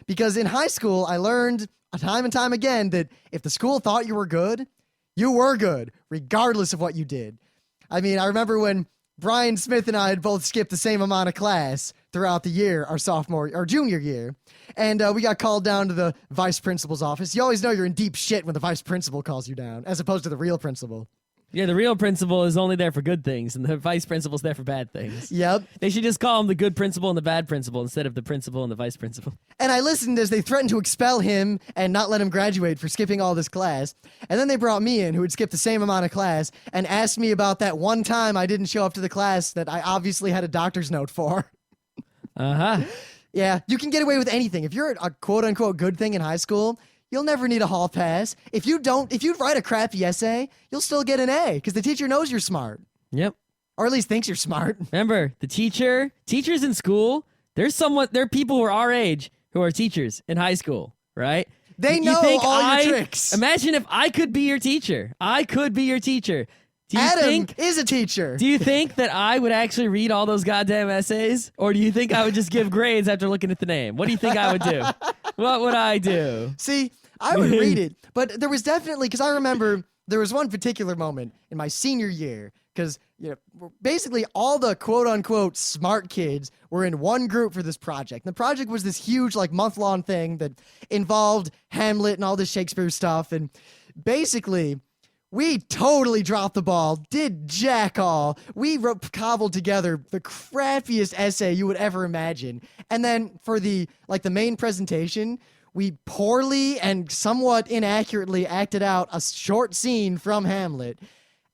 Because in high school, I learned time and time again that if the school thought you were good, regardless of what you did. I mean, I remember when Brian Smith and I had both skipped the same amount of class throughout the year, our junior year. And we got called down to the vice principal's office. You always know you're in deep shit when the vice principal calls you down, as opposed to the real principal. Yeah, the real principal is only there for good things, and the vice principal's there for bad things. Yep. They should just call him the good principal and the bad principal instead of the principal and the vice principal. And I listened as they threatened to expel him and not let him graduate for skipping all this class. And then they brought me in, who had skipped the same amount of class, and asked me about that one time I didn't show up to the class that I obviously had a doctor's note for. Uh-huh. Yeah, you can get away with anything. If you're a quote-unquote good thing in high school, you'll never need a hall pass. If you write a crappy essay, you'll still get an A because the teacher knows you're smart. Yep. Or at least thinks you're smart. Remember, teachers in school, there are people who are our age who are teachers in high school, right? They know all your tricks. Imagine if I could be your teacher. I could be your teacher. Adam is a teacher. Do you think that I would actually read all those goddamn essays? Or do you think I would just give grades after looking at the name? What do you think I would do? What would I do? See, I would read it. But there was definitely, because I remember there was one particular moment in my senior year, because basically all the quote-unquote smart kids were in one group for this project. And the project was this huge, like, month-long thing that involved Hamlet and all this Shakespeare stuff. And basically, we totally dropped the ball, did jack all. We cobbled together the crappiest essay you would ever imagine. And then for the main presentation, we poorly and somewhat inaccurately acted out a short scene from Hamlet.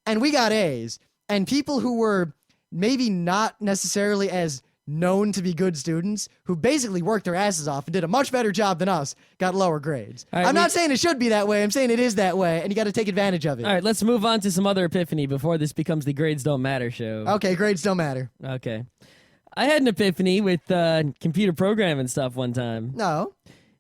And we got A's. And people who were maybe not necessarily as known to be good students, who basically worked their asses off and did a much better job than us, got lower grades. Right, I'm not saying it should be that way. I'm saying it is that way, and you got to take advantage of it. All right, let's move on to some other epiphany before this becomes the grades don't matter show. Okay, grades don't matter. Okay. I had an epiphany with computer programming stuff one time. No.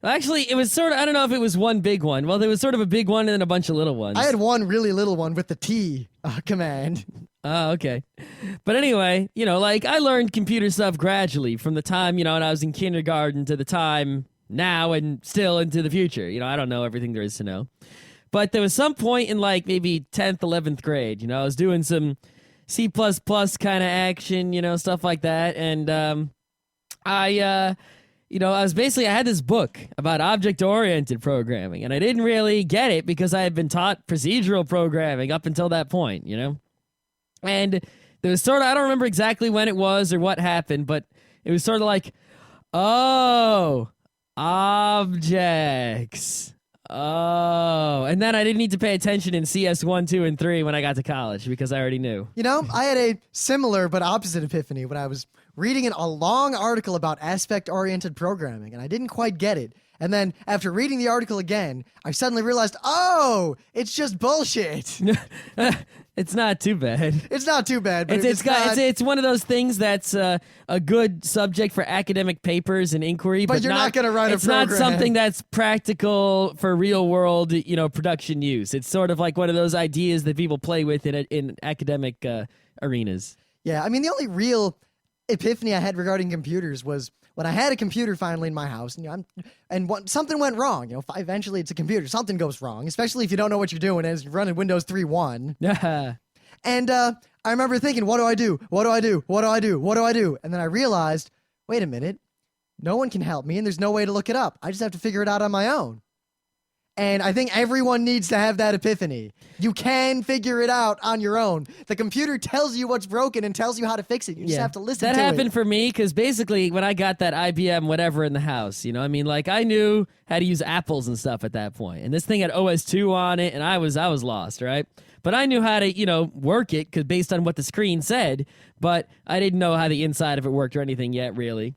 Actually, it was sort of, I don't know if it was one big one. Well, there was sort of a big one and then a bunch of little ones. I had one really little one with the T command. Oh, okay. But anyway, I learned computer stuff gradually from the time, when I was in kindergarten to the time now and still into the future. I don't know everything there is to know. But there was some point in maybe 10th, 11th grade, I was doing some C++ kind of action, stuff like that. And I had this book about object-oriented programming, and I didn't really get it because I had been taught procedural programming up until that point, And there was sort of, I don't remember exactly when it was or what happened, but it was sort of like, oh, objects. Oh, and then I didn't need to pay attention in CS 1, 2, and 3 when I got to college because I already knew. You know, I had a similar but opposite epiphany when I was reading a long article about aspect-oriented programming, and I didn't quite get it. And then after reading the article again, I suddenly realized, oh, it's just bullshit. It's not too bad. It's not too bad, but It's one of those things that's a good subject for academic papers and inquiry, but you're not going to write a program. It's not something that's practical for real world, production use. It's sort of like one of those ideas that people play with in academic arenas. Yeah, I mean, the only real epiphany I had regarding computers was when I had a computer finally in my house, something went wrong. Eventually it's a computer. Something goes wrong, especially if you don't know what you're doing as you're running Windows 3.1. And I remember thinking, what do I do? What do I do? What do I do? What do I do? And then I realized, wait a minute, no one can help me and there's no way to look it up. I just have to figure it out on my own. And I think everyone needs to have that epiphany. You can figure it out on your own. The computer tells you what's broken and tells you how to fix it. You just have to listen to it. That happened for me because basically when I got that IBM whatever in the house, I knew how to use apples and stuff at that point. And this thing had OS2 on it, and I was lost, right? But I knew how to, work it because based on what the screen said, but I didn't know how the inside of it worked or anything yet, really.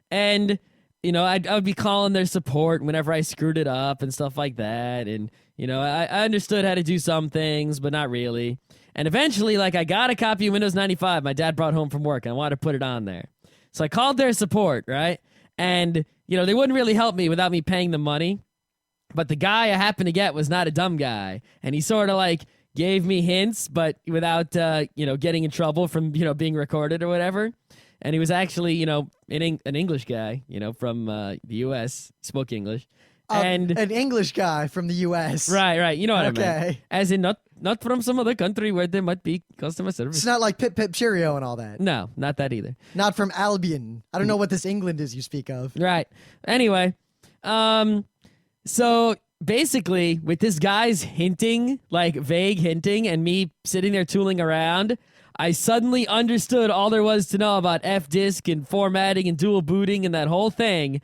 And I would be calling their support whenever I screwed it up and stuff like that. And, I understood how to do some things, but not really. And eventually, I got a copy of Windows 95 my dad brought home from work, and I wanted to put it on there. So I called their support, right? And, they wouldn't really help me without me paying them money. But the guy I happened to get was not a dumb guy. And he sort of, gave me hints, but without, getting in trouble from, being recorded or whatever. And he was actually, an English guy, from the U.S., spoke English. And an English guy from the U.S. Right. You know what I meant. As in not from some other country where there might be customer service. It's not like Pip Pip Cheerio and all that. No, not that either. Not from Albion. I don't know what this England is you speak of. Right. Anyway, so basically with this guy's hinting, vague hinting, and me sitting there tooling around, I suddenly understood all there was to know about F-disk and formatting and dual booting and that whole thing.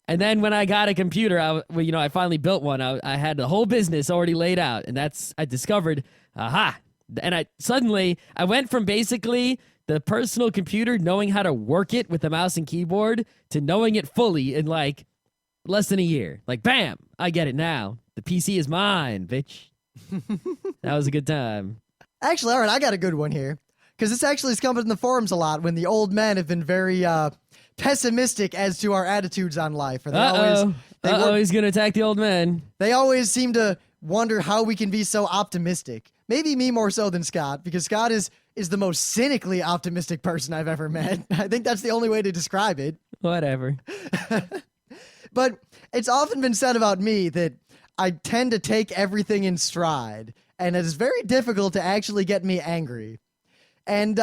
And then when I got a computer, I finally built one. I had the whole business already laid out, and I discovered, aha. And I went from basically the personal computer knowing how to work it with a mouse and keyboard to knowing it fully in less than a year. Bam, I get it now. The PC is mine, bitch. That was a good time. Actually, all right, I got a good one here. Because this actually has come up in the forums a lot when the old men have been very pessimistic as to our attitudes on life. He's going to attack the old men. They always seem to wonder how we can be so optimistic. Maybe me more so than Scott, because Scott is the most cynically optimistic person I've ever met. I think that's the only way to describe it. Whatever. But it's often been said about me that I tend to take everything in stride, and it is very difficult to actually get me angry. And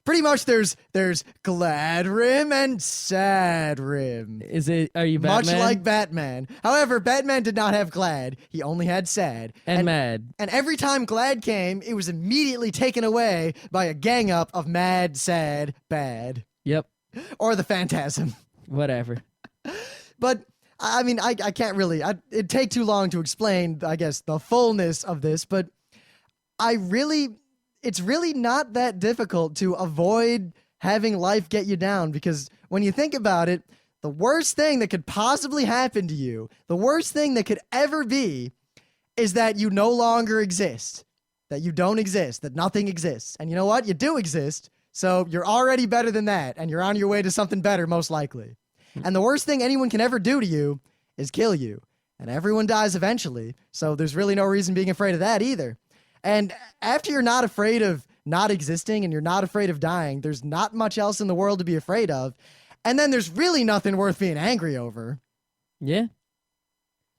pretty much there's glad rim and sad rim. Are you Batman? Much like Batman. However, Batman did not have glad. He only had sad. And mad. And every time glad came, it was immediately taken away by a gang up of mad, sad, bad. Yep. Or the Phantasm. Whatever. But I mean, I can't really, it'd take too long to explain, I guess, the fullness of this, but it's really not that difficult to avoid having life get you down, because when you think about it, the worst thing that could possibly happen to you, the worst thing that could ever be, is that you no longer exist, that you don't exist, that nothing exists. And you know what? You do exist, so you're already better than that, and you're on your way to something better, most likely. And the worst thing anyone can ever do to you is kill you. And everyone dies eventually, so there's really no reason being afraid of that either. And after you're not afraid of not existing and you're not afraid of dying, there's not much else in the world to be afraid of. And then there's really nothing worth being angry over. Yeah.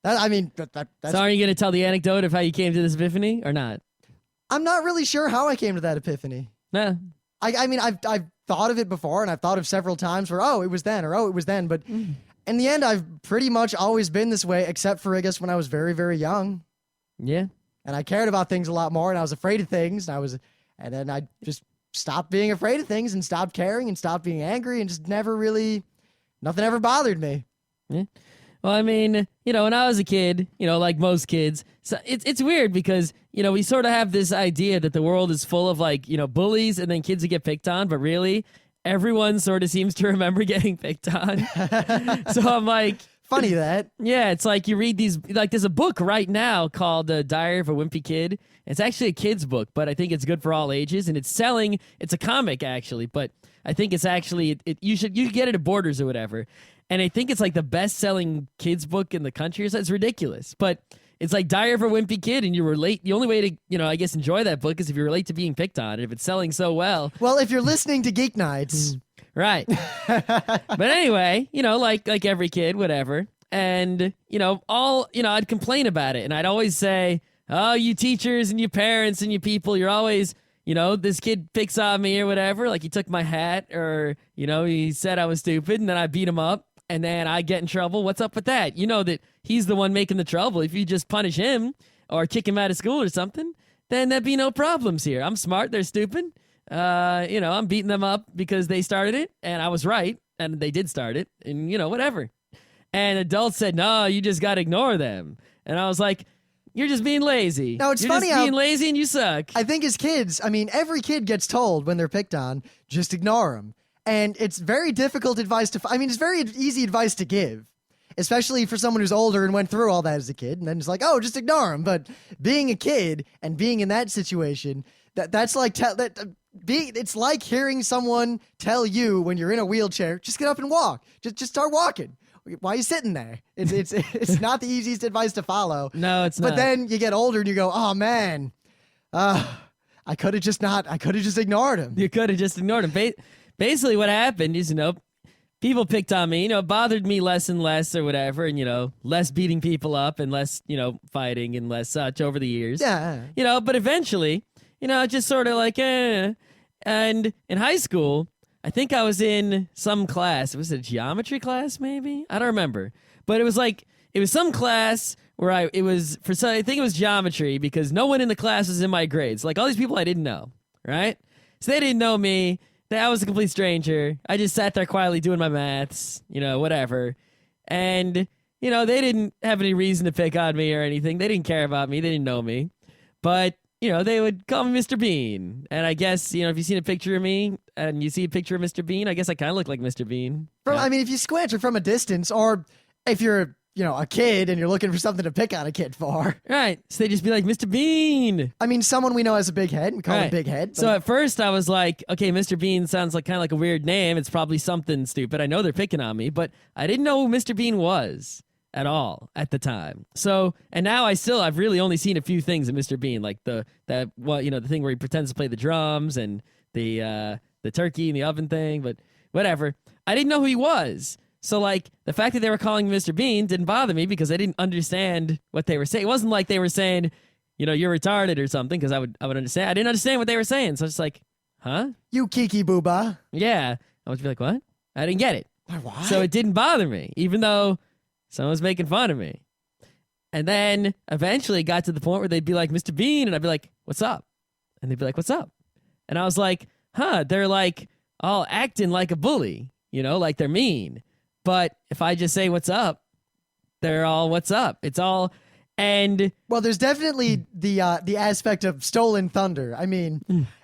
That's... So are you going to tell the anecdote of how you came to this epiphany or not? I'm not really sure how I came to that epiphany. Nah. I've thought of it before, and I've thought of several times where, it was then, or it was then. But in the end, I've pretty much always been this way, except for, I guess, when I was very, very young. Yeah. And I cared about things a lot more, and I was afraid of things, and then I just stopped being afraid of things and stopped caring and stopped being angry and just nothing ever bothered me. Yeah. Well, I mean, when I was a kid, like most kids, so it's weird because, we sort of have this idea that the world is full of like, bullies and then kids who get picked on, but really everyone sort of seems to remember getting picked on. So I'm like, Funny that. yeah, it's like you read these, like there's a book right now called Diary of a Wimpy Kid. It's actually a kid's book, but I think it's good for all ages, and it's a comic actually, but I think it's actually, you could get it at Borders or whatever. And I think it's like the best-selling kids book in the country. So it's ridiculous. But it's like Diary of a Wimpy Kid, and you relate. The only way to, I guess, enjoy that book is if you relate to being picked on. If it's selling so well. Well, if you're listening to Geeknights. Right. But anyway, like every kid, whatever. And, I'd complain about it. And I'd always say, oh, you teachers and you parents and you people, you're always... this kid picks on me or whatever. Like he took my hat or, he said I was stupid and then I beat him up and then I get in trouble. What's up with that? You know that he's the one making the trouble. If you just punish him or kick him out of school or something, then there'd be no problems here. I'm smart. They're stupid. I'm beating them up because they started it and I was right and they did start it and, whatever. And adults said, no, you just got to ignore them. And I was like, you're just being lazy. No, it's You're funny just how being lazy and you suck. I think as kids, every kid gets told when they're picked on, just ignore them. And it's very difficult advice it's very easy advice to give, especially for someone who's older and went through all that as a kid. And then it's like, oh, just ignore them. But being a kid and being in that situation, that's like, it's like hearing someone tell you when you're in a wheelchair, just get up and walk. Just start walking. Why are you sitting there? It's not the easiest advice to follow. No, it's not. But then you get older and you go, oh man, I could have just ignored him. You could have just ignored him. Basically, what happened is, people picked on me. It bothered me less and less or whatever, and less beating people up and less, fighting and less such over the years. Yeah. But eventually, just sort of like, And in high school, I think I was in some class. It was a geometry class, maybe? I don't remember. But it was some class where I think it was geometry because no one in the class was in my grades. Like all these people I didn't know, right? So they didn't know me. I was a complete stranger. I just sat there quietly doing my maths, whatever. And, they didn't have any reason to pick on me or anything. They didn't care about me. They didn't know me. But, they would call me Mr. Bean. And I guess, if you've seen a picture of me and you see a picture of Mr. Bean, I guess I kind of look like Mr. Bean. If you squint or from a distance, or if you're, a kid and you're looking for something to pick on a kid for. Right. So they just be like, Mr. Bean. Someone we know has a big head. We call him Big Head. But... So at first I was like, okay, Mr. Bean sounds like kind of like a weird name. It's probably something stupid. I know they're picking on me, but I didn't know who Mr. Bean was at all at the time. So, and now I've really only seen a few things of Mr. Bean, like the thing where he pretends to play the drums and the turkey in the oven thing, but whatever. I didn't know who he was. So, like, the fact that they were calling Mr. Bean didn't bother me because I didn't understand what they were saying. It wasn't like they were saying, you're retarded or something, because I would understand. I didn't understand what they were saying. So it's like, huh? You kiki booba. Yeah. I would be like, what? I didn't get it. What? So it didn't bother me, even though someone was making fun of me. And then eventually it got to the point where they'd be like, Mr. Bean, and I'd be like, what's up? And they'd be like, what's up? And I was like, they're like all acting like a bully, like they're mean. But if I just say what's up, they're all what's up. It's all, and... Well, there's definitely the aspect of stolen thunder.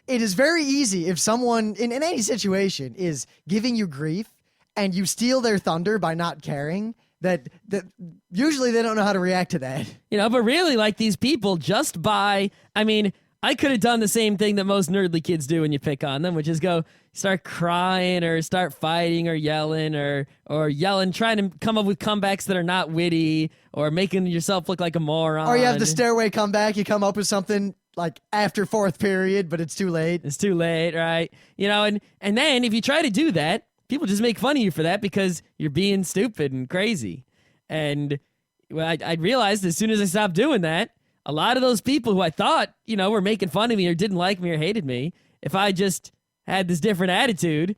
It is very easy if someone, in any situation, is giving you grief and you steal their thunder by not caring, that usually they don't know how to react to that. But really, like, these people just by, I could have done the same thing that most nerdly kids do when you pick on them, which is go start crying or start fighting or yelling or yelling, trying to come up with comebacks that are not witty or making yourself look like a moron. Or you have the stairway comeback, you come up with something like after fourth period, but it's too late. It's too late, right? And then if you try to do that, people just make fun of you for that because you're being stupid and crazy. And I realized as soon as I stopped doing that, a lot of those people who I thought, were making fun of me or didn't like me or hated me, if I just had this different attitude,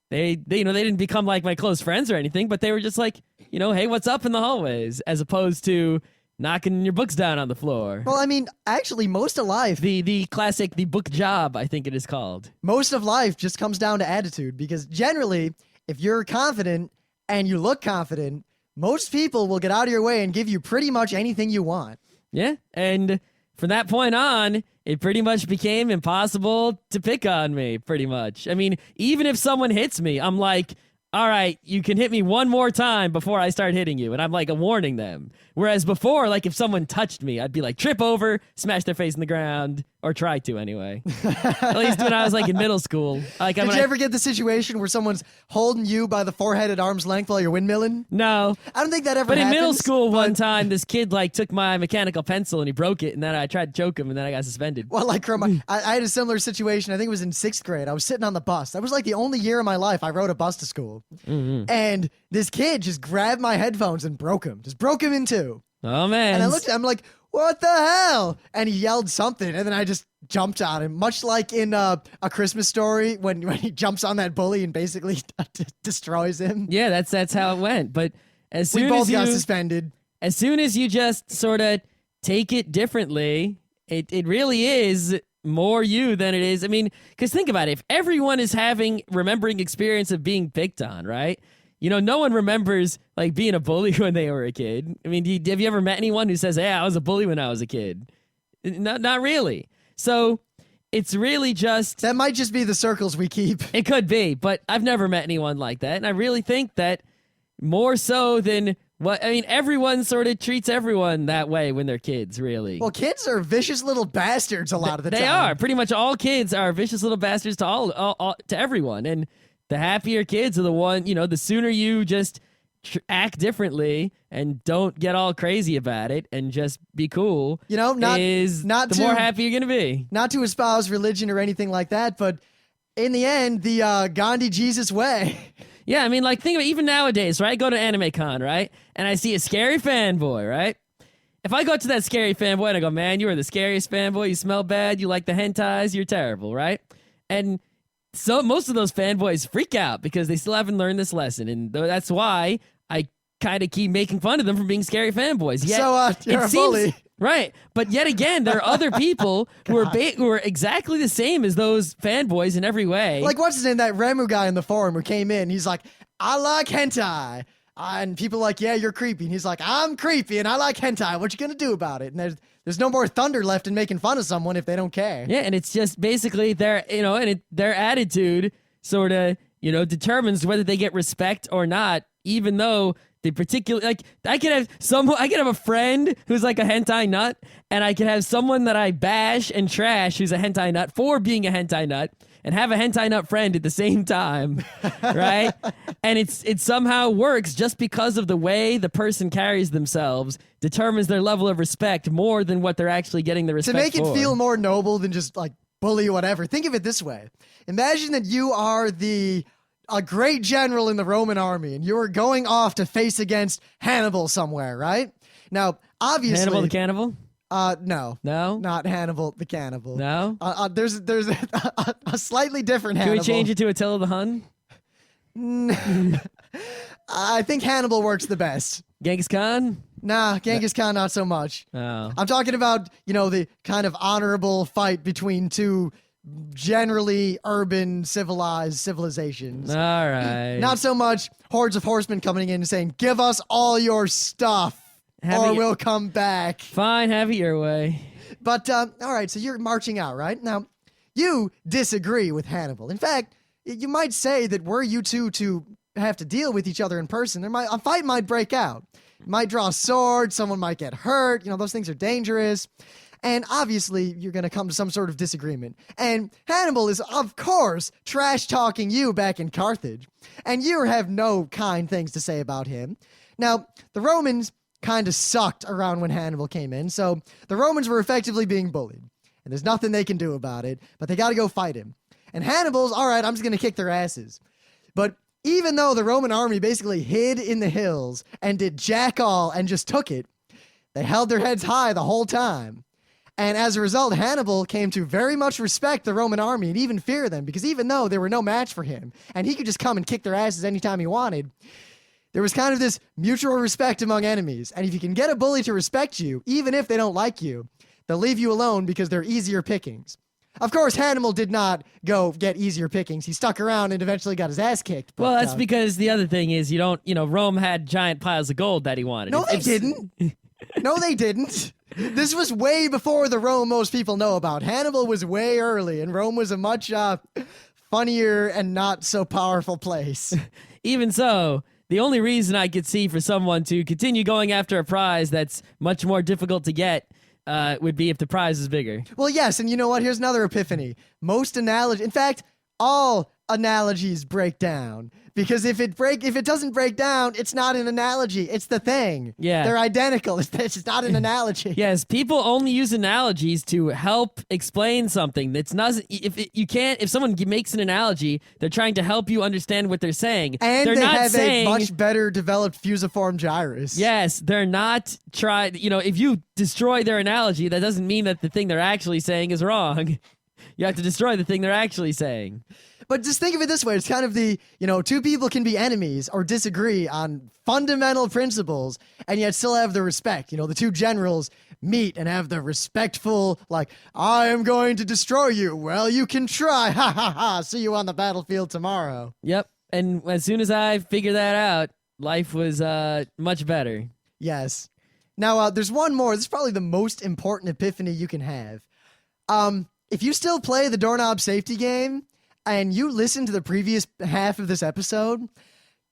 they didn't become like my close friends or anything, but they were just like, hey, what's up in the hallways, as opposed to knocking your books down on the floor. Well, actually, most of life... The classic, the book job, I think it is called. Most of life just comes down to attitude, because generally, if you're confident and you look confident, most people will get out of your way and give you pretty much anything you want. Yeah, and from that point on, it pretty much became impossible to pick on me, pretty much. I mean, even if someone hits me, I'm like, all right, you can hit me one more time before I start hitting you. And I'm like warning them. Whereas before, like if someone touched me, I'd be like, trip over, smash their face in the ground, or try to anyway. At least when I was like in middle school. Like, Did you ever get the situation where someone's holding you by the forehead at arm's length while you're windmilling? No. I don't think that ever But happens. in middle school one time, this kid like took my mechanical pencil and he broke it, and then I tried to choke him, and then I got suspended. Well, like, I had a similar situation. I think it was in 6th grade. I was sitting on the bus. That was like the only year of my life I rode a bus to school. Mm-hmm. And this kid just grabbed my headphones and broke them. Just broke them in two. Oh, man. And I looked at him, I'm like, what the hell? And he yelled something, and then I just jumped on him, much like in A Christmas Story when he jumps on that bully and basically destroys him. Yeah, that's how it went. But as soon We both as you got suspended. as soon as you just sort of take it differently, it really is more you than it is. I mean, because think about it. If everyone is remembering experience of being picked on, right? You know, no one remembers like being a bully when they were a kid. I mean, have you ever met anyone who says, "Hey, I was a bully when I was a kid"? Not really. So it's really just That might just be the circles we keep. it could be, but I've never met anyone like that, and I really think that more so than everyone sort of treats everyone that way when they're kids. Really. Well, kids are vicious little bastards a lot of the time. They are. Pretty much all kids are vicious little bastards to all to everyone. And the happier kids are the one, the sooner you just act differently and don't get all crazy about it and just be cool. Not the more happy you're going to be. Not to espouse religion or anything like that, but in the end, the Gandhi Jesus way. Yeah, I mean, like, think of it, even nowadays, right? I go to Anime Con, right? And I see a scary fanboy, right? If I go to that scary fanboy and I go, man, you are the scariest fanboy, you smell bad, you like the hentais, you're terrible, right? And so most of those fanboys freak out because they still haven't learned this lesson. And that's why I kind of keep making fun of them for being scary fanboys. Yet, so you're a bully. Right. But yet again, there are other people who are exactly the same as those fanboys in every way. Like, what's his name? That Remu guy in the forum who came in. He's like, I like hentai. And people are like, yeah, you're creepy. And he's like, I'm creepy and I like hentai. What you gonna do about it? And there's no more thunder left in making fun of someone if they don't care. Yeah, and it's just basically their attitude sort of, determines whether they get respect or not, even though the particular, like, I could have a friend who's like a hentai nut, and I could have someone that I bash and trash who's a hentai nut for being a hentai nut, and have a hentai nut friend at the same time, right? And it somehow works just because of the way the person carries themselves determines their level of respect more than what they're actually getting the respect To make for. it feel more noble than just like bully whatever. Think of it this way. Imagine that you are a great general in the Roman army and you're going off to face against Hannibal somewhere, right? Now, obviously... Hannibal the Cannibal? No. No? Not Hannibal the Cannibal. No? There's a slightly different Can Hannibal. we change it to Attila the Hun? I think Hannibal works the best. Genghis Khan? Nah, Genghis Khan not so much. Oh. I'm talking about, the kind of honorable fight between two generally urban civilized civilizations. All right. Not so much hordes of horsemen coming in and saying, give us all your stuff or we'll come back. Fine, have it your way. But, all right, so you're marching out, right? Now, you disagree with Hannibal. In fact, you might say that were you two to have to deal with each other in person, a fight might break out. You might draw a sword, someone might get hurt, those things are dangerous. And obviously, you're going to come to some sort of disagreement. And Hannibal is, of course, trash-talking you back in Carthage. And you have no kind things to say about him. Now, the Romans kind of sucked around when Hannibal came in, so the Romans were effectively being bullied. And there's nothing they can do about it, but they got to go fight him. And Hannibal's, all right, I'm just going to kick their asses. But even though the Roman army basically hid in the hills and did jack all and just took it, they held their heads high the whole time. And as a result, Hannibal came to very much respect the Roman army and even fear them, because even though they were no match for him, and he could just come and kick their asses anytime he wanted, there was kind of this mutual respect among enemies. And if you can get a bully to respect you, even if they don't like you, they'll leave you alone because they're easier pickings. Of course, Hannibal did not go get easier pickings. He stuck around and eventually got his ass kicked. But, well, that's because the other thing is Rome had giant piles of gold that he wanted. No, they didn't. No, they didn't. This was way before the Rome most people know about. Hannibal was way early, and Rome was a much funnier and not so powerful place. Even so, the only reason I could see for someone to continue going after a prize that's much more difficult to get would be if the prize is bigger. Well, yes, and you know what? Here's another epiphany. In fact, all analogies break down. Because if it doesn't break down, it's not an analogy. It's the thing. Yeah. They're identical. It's not an analogy. Yes, people only use analogies to help explain something. It's not if someone makes an analogy, they're trying to help you understand what they're saying. And they're they not have saying, a much better developed fusiform gyrus. Yes, they're not if you destroy their analogy, that doesn't mean that the thing they're actually saying is wrong. You have to destroy the thing they're actually saying. But just think of it this way. It's kind of two people can be enemies or disagree on fundamental principles and yet still have the respect. The two generals meet and have the respectful, I am going to destroy you. Well, you can try. Ha ha ha. See you on the battlefield tomorrow. Yep. And as soon as I figured that out, life was much better. Yes. Now, there's one more. This is probably the most important epiphany you can have. If you still play the doorknob safety game, and you listen to the previous half of this episode,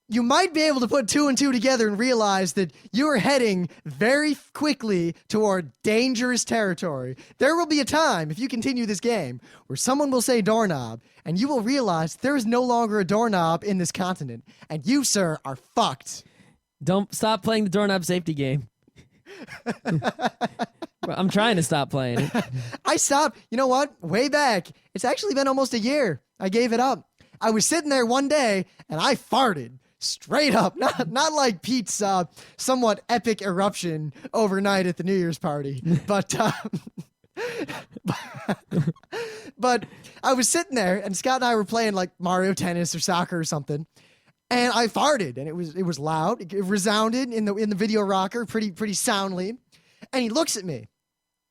you might be able to put two and two together and realize that you are heading very quickly toward dangerous territory. There will be a time, if you continue this game, where someone will say doorknob, and you will realize there is no longer a doorknob in this continent, and you, sir, are fucked. Don't stop playing the doorknob safety game. I'm trying to stop playing it. I stopped, you know what? Way back. It's actually been almost a year. I gave it up. I was sitting there one day and I farted straight up. Not like Pete's somewhat epic eruption overnight at the New Year's party. But but I was sitting there and Scott and I were playing like Mario Tennis or soccer or something. And I farted and it was loud. It resounded in the video rocker pretty soundly. And he looks at me.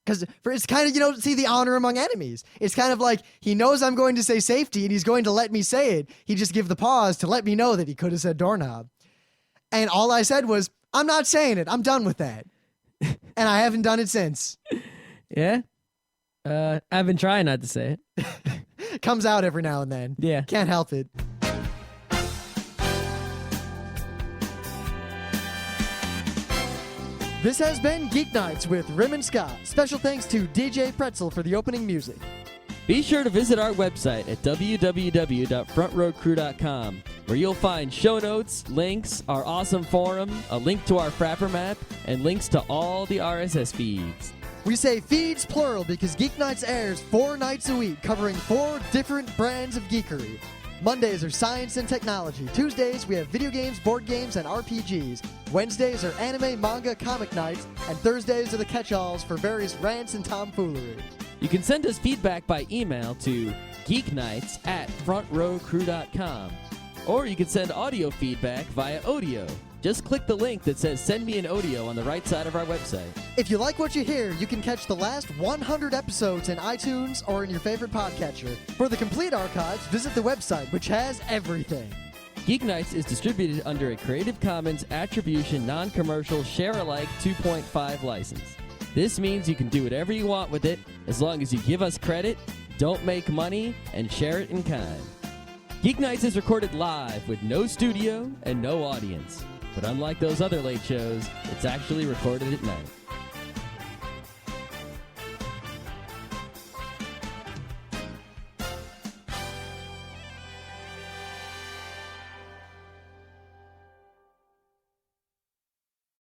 Because it's kind of, see the honor among enemies. It's kind of like he knows I'm going to say safety and he's going to let me say it. He just give the pause to let me know that he could have said doorknob. And all I said was, I'm not saying it. I'm done with that. And I haven't done it since. Yeah? I've been trying not to say it. Comes out every now and then. Yeah. Can't help it. This has been Geeknights with Rim and Scott. Special thanks to DJ Pretzel for the opening music. Be sure to visit our website at www.frontrowcrew.com, where you'll find show notes, links, our awesome forum, a link to our Frapper map, and links to all the RSS feeds. We say feeds plural because Geeknights airs 4 nights a week, covering 4 different brands of geekery. Mondays are science and technology. Tuesdays, we have video games, board games, and RPGs. Wednesdays are anime, manga, comic nights. And Thursdays are the catch-alls for various rants and tomfoolery. You can send us feedback by email to geeknights@frontrowcrew.com. Or you can send audio feedback via Audio. Just click the link that says Send Me an Audio on the right side of our website. If you like what you hear, you can catch the last 100 episodes in iTunes or in your favorite podcatcher. For the complete archives, visit the website, which has everything. Geeknights is distributed under a Creative Commons Attribution Non-Commercial Share-alike 2.5 license. This means you can do whatever you want with it as long as you give us credit, don't make money, and share it in kind. Geeknights is recorded live with no studio and no audience. But unlike those other late shows, it's actually recorded at night.